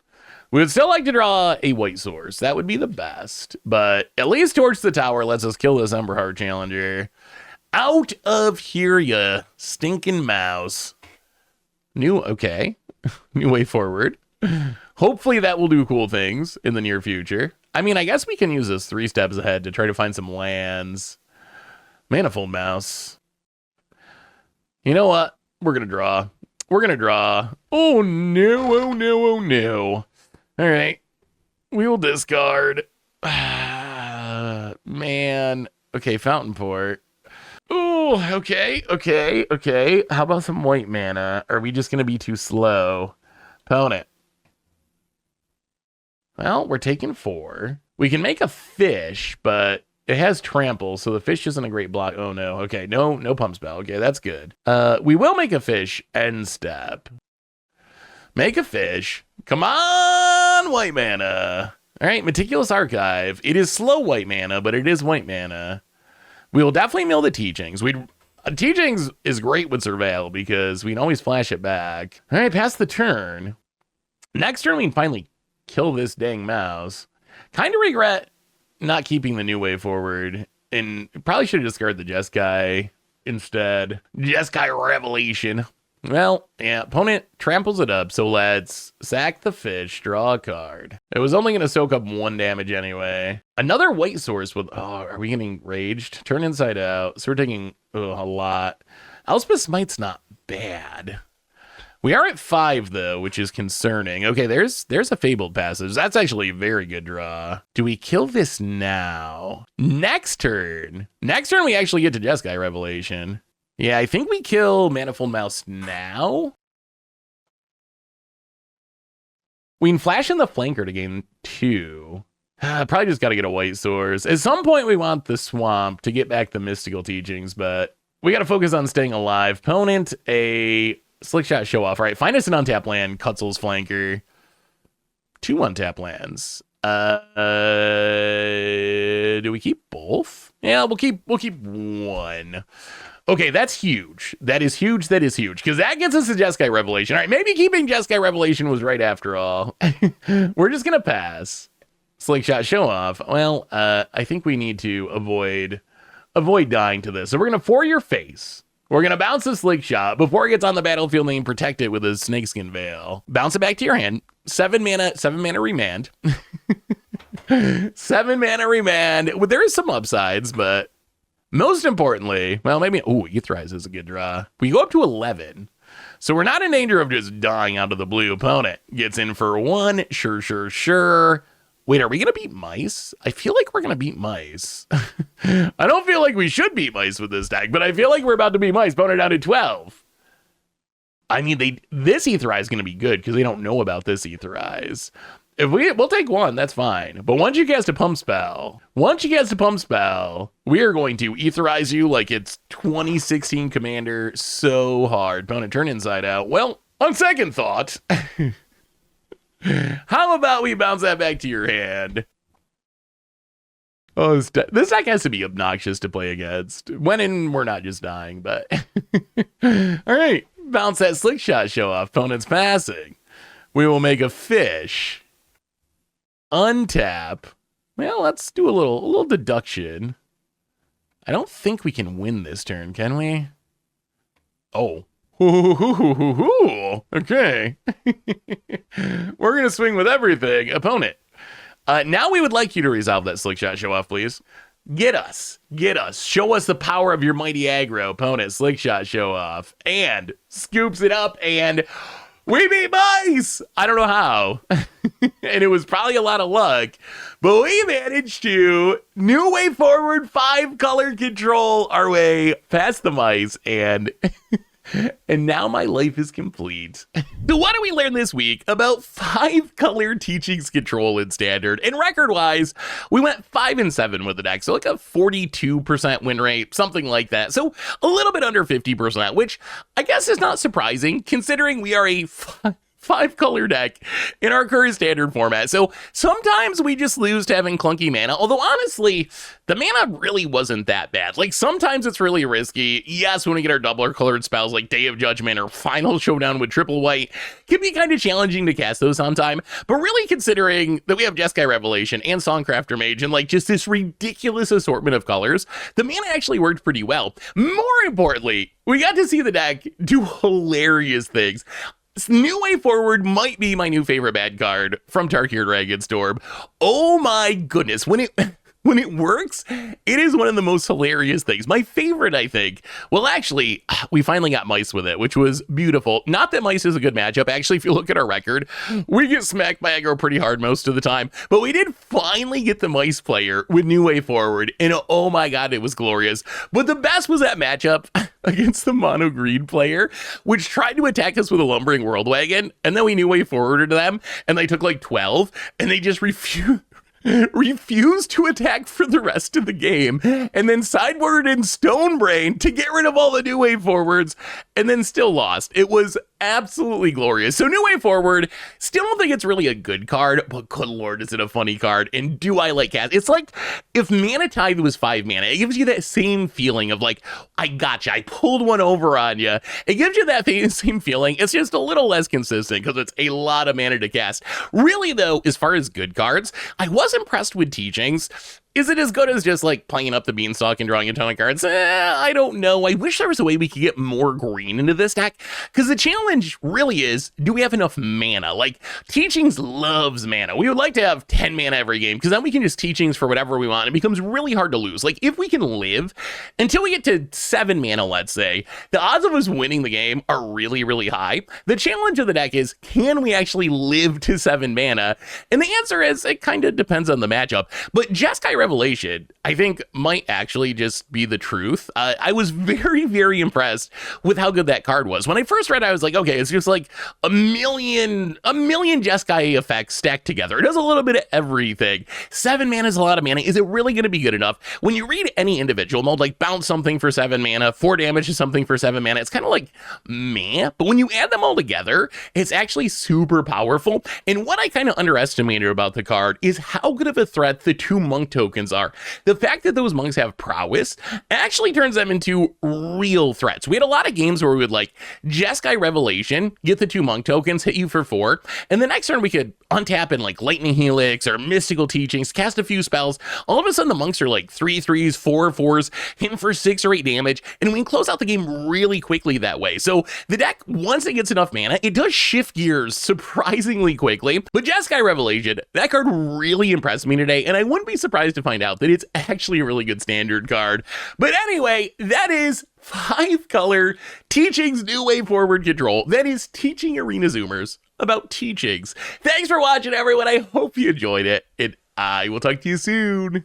We would still like to draw a white source. That would be the best. But at least Towards the Tower lets us kill this Emberheart Challenger. Out of here, ya stinking mouse. Okay. New Way Forward. Hopefully that will do cool things in the near future. I mean, I guess we can use this 3 steps ahead to try to find some lands. Manifold Mouse. You know what? We're going to draw. Oh no. All right. We will discard. Man. Okay, Fountain Port. Oh, okay. How about some white mana? Are we just going to be too slow? Opponent. Well, we're taking 4. We can make a fish, but it has trample, so the fish isn't a great block. Oh, no. Okay, no Pump Spell. Okay, that's good. We will make a fish end step. Make a fish. Come on, white mana. All right, Meticulous Archive. It is slow white mana, but it is white mana. We will definitely mill the Teachings. Teachings is great with Surveil because we can always flash it back. All right, pass the turn. Next turn, we can finally kill this dang mouse. Kind of regret not keeping the New Way Forward, and probably should have discarded the Jeskai instead. Jeskai Revelation. Well, yeah, opponent tramples it up, so let's sack the fish, draw a card. It was only going to soak up 1 damage anyway. Another white source with, are we getting raged? Turn inside out, so we're taking a lot. Elspeth Smite's not bad. We are at 5, though, which is concerning. Okay, there's a Fabled Passage. That's actually a very good draw. Do we kill this now? Next turn. Next turn, we actually get to Jeskai Revelation. Yeah, I think we kill Manifold Mouse now. We can flash in the Flanker to gain 2. Probably just got to get a White Source. At some point, we want the Swamp to get back the Mystical Teachings, but we got to focus on staying alive. Opponent, a Slickshot Show Off. All right, find us an untap land, Cutzel's Flanker. 2 untap lands. Do we keep both? Yeah, we'll keep 1. Okay, that's huge. That is huge. Because that gets us to Jeskai Revelation. All right, maybe keeping Jeskai Revelation was right after all. We're just gonna pass. Slickshot Show Off. Well, I think we need to avoid dying to this. So we're gonna 4-Year Face. We're going to bounce the Slickshot before it gets on the battlefield and protect it with a Snakeskin Veil. Bounce it back to your hand. 7 mana remand. 7 mana remand. Well, there is some upsides, but most importantly, well, maybe, Aetherize is a good draw. We go up to 11. So we're not in danger of just dying out of the blue. Opponent gets in for 1. Sure. Wait, are we going to beat Mice? I feel like we're going to beat Mice. I don't feel like we should beat Mice with this deck, but I feel like we're about to beat Mice. Opponent down to 12. I mean, this Aetherize is going to be good because they don't know about this Aetherize. We'll take 1, that's fine. But once you cast a Pump Spell, we are going to Aetherize you like it's 2016 Commander so hard. Opponent turn inside out. Well, on second thought... How about we bounce that back to your hand? Oh, this deck has to be obnoxious to play against. We're not just dying, but... All right, bounce that Slickshot Show Off. Opponent's passing. We will make a fish. Untap. Well, let's do a little deduction. I don't think we can win this turn, can we? Oh. Okay. We're going to swing with everything. Opponent. Now we would like you to resolve that Slickshot Show Off, please. Get us. Show us the power of your mighty aggro. Opponent, Slickshot Show Off. And scoops it up and we beat Mice! I don't know how. And it was probably a lot of luck. But we managed to new way forward 5-color control our way past the Mice and... And now my life is complete. So what do we learn this week about 5-color teachings control in Standard? And record-wise, we went 5-7 with the deck, so like a 42% win rate, something like that. So a little bit under 50%, which I guess is not surprising, considering we are a 5-color deck in our current Standard format. So sometimes we just lose to having clunky mana, although honestly, the mana really wasn't that bad. Like sometimes it's really risky. Yes, when we get our doubler colored spells like Day of Judgment or Final Showdown with triple white, can be kind of challenging to cast those on time. But really considering that we have Jeskai Revelation and Songcrafter Mage and like just this ridiculous assortment of colors, the mana actually worked pretty well. More importantly, we got to see the deck do hilarious things. New Way Forward might be my new favorite bad card from Tarkir Dragonstorm. Oh my goodness, when it works, it is one of the most hilarious things. My favorite, I think. Well, actually, we finally got Mice with it, which was beautiful. Not that Mice is a good matchup. Actually, if you look at our record, we get smacked by aggro pretty hard most of the time. But we did finally get the Mice player with New Way Forward, and oh my god, it was glorious. But the best was that matchup against the mono green player, which tried to attack us with a Lumbering World Wagon, and then we New Way Forwarded them, and they took like 12, and they just refused to attack for the rest of the game, and then sideboarded in Stonebrain to get rid of all the New Way Forwards, and then still lost. It was absolutely glorious. So New Way Forward, still don't think it's really a good card, but good lord, is it a funny card, and do I like cast? It's like if Mana Tithe was 5 mana, it gives you that same feeling of like, I gotcha, I pulled one over on you. It gives you that same feeling. It's just a little less consistent because it's a lot of mana to cast. Really though, as far as good cards, I was impressed with Teachings. Is it as good as just like playing up the beanstalk and drawing a ton of cards? I don't know. I wish there was a way we could get more green into this deck, because the challenge really is, do we have enough mana? Like, Teachings loves mana. We would like to have 10 mana every game, because then we can just Teachings for whatever we want. It becomes really hard to lose. Like, if we can live until we get to 7 mana, let's say, the odds of us winning the game are really, really high. The challenge of the deck is, can we actually live to 7 mana? And the answer is, it kind of depends on the matchup. But Jeskai Revelation, I think, might actually just be the truth. I was very, very impressed with how good that card was. When I first read it, I was like, okay, it's just like a million Jeskai effects stacked together. It does a little bit of everything. 7 mana is a lot of mana. Is it really going to be good enough? When you read any individual mode, like bounce something for 7 mana, 4 damage to something for 7 mana, it's kind of like, meh. But when you add them all together, it's actually super powerful. And what I kind of underestimated about the card is how good of a threat the 2 monk tokens are. The fact that those monks have prowess actually turns them into real threats. We had a lot of games where we would like Jeskai Revelation, get the 2 monk tokens, hit you for 4, and the next turn we could untap in like Lightning Helix or Mystical Teachings, cast a few spells. All of a sudden the monks are like 3/3s, 4/4s, hitting for 6 or 8 damage, and we can close out the game really quickly that way. So the deck, once it gets enough mana, it does shift gears surprisingly quickly. But Jeskai Revelation, that card really impressed me today, and I wouldn't be surprised to find out that it's actually a really good standard card. But anyway, that is 5-color Teachings New Way Forward Control. That is teaching Arena Zoomers about Teachings. Thanks for watching, everyone. I hope you enjoyed it, and I will talk to you soon.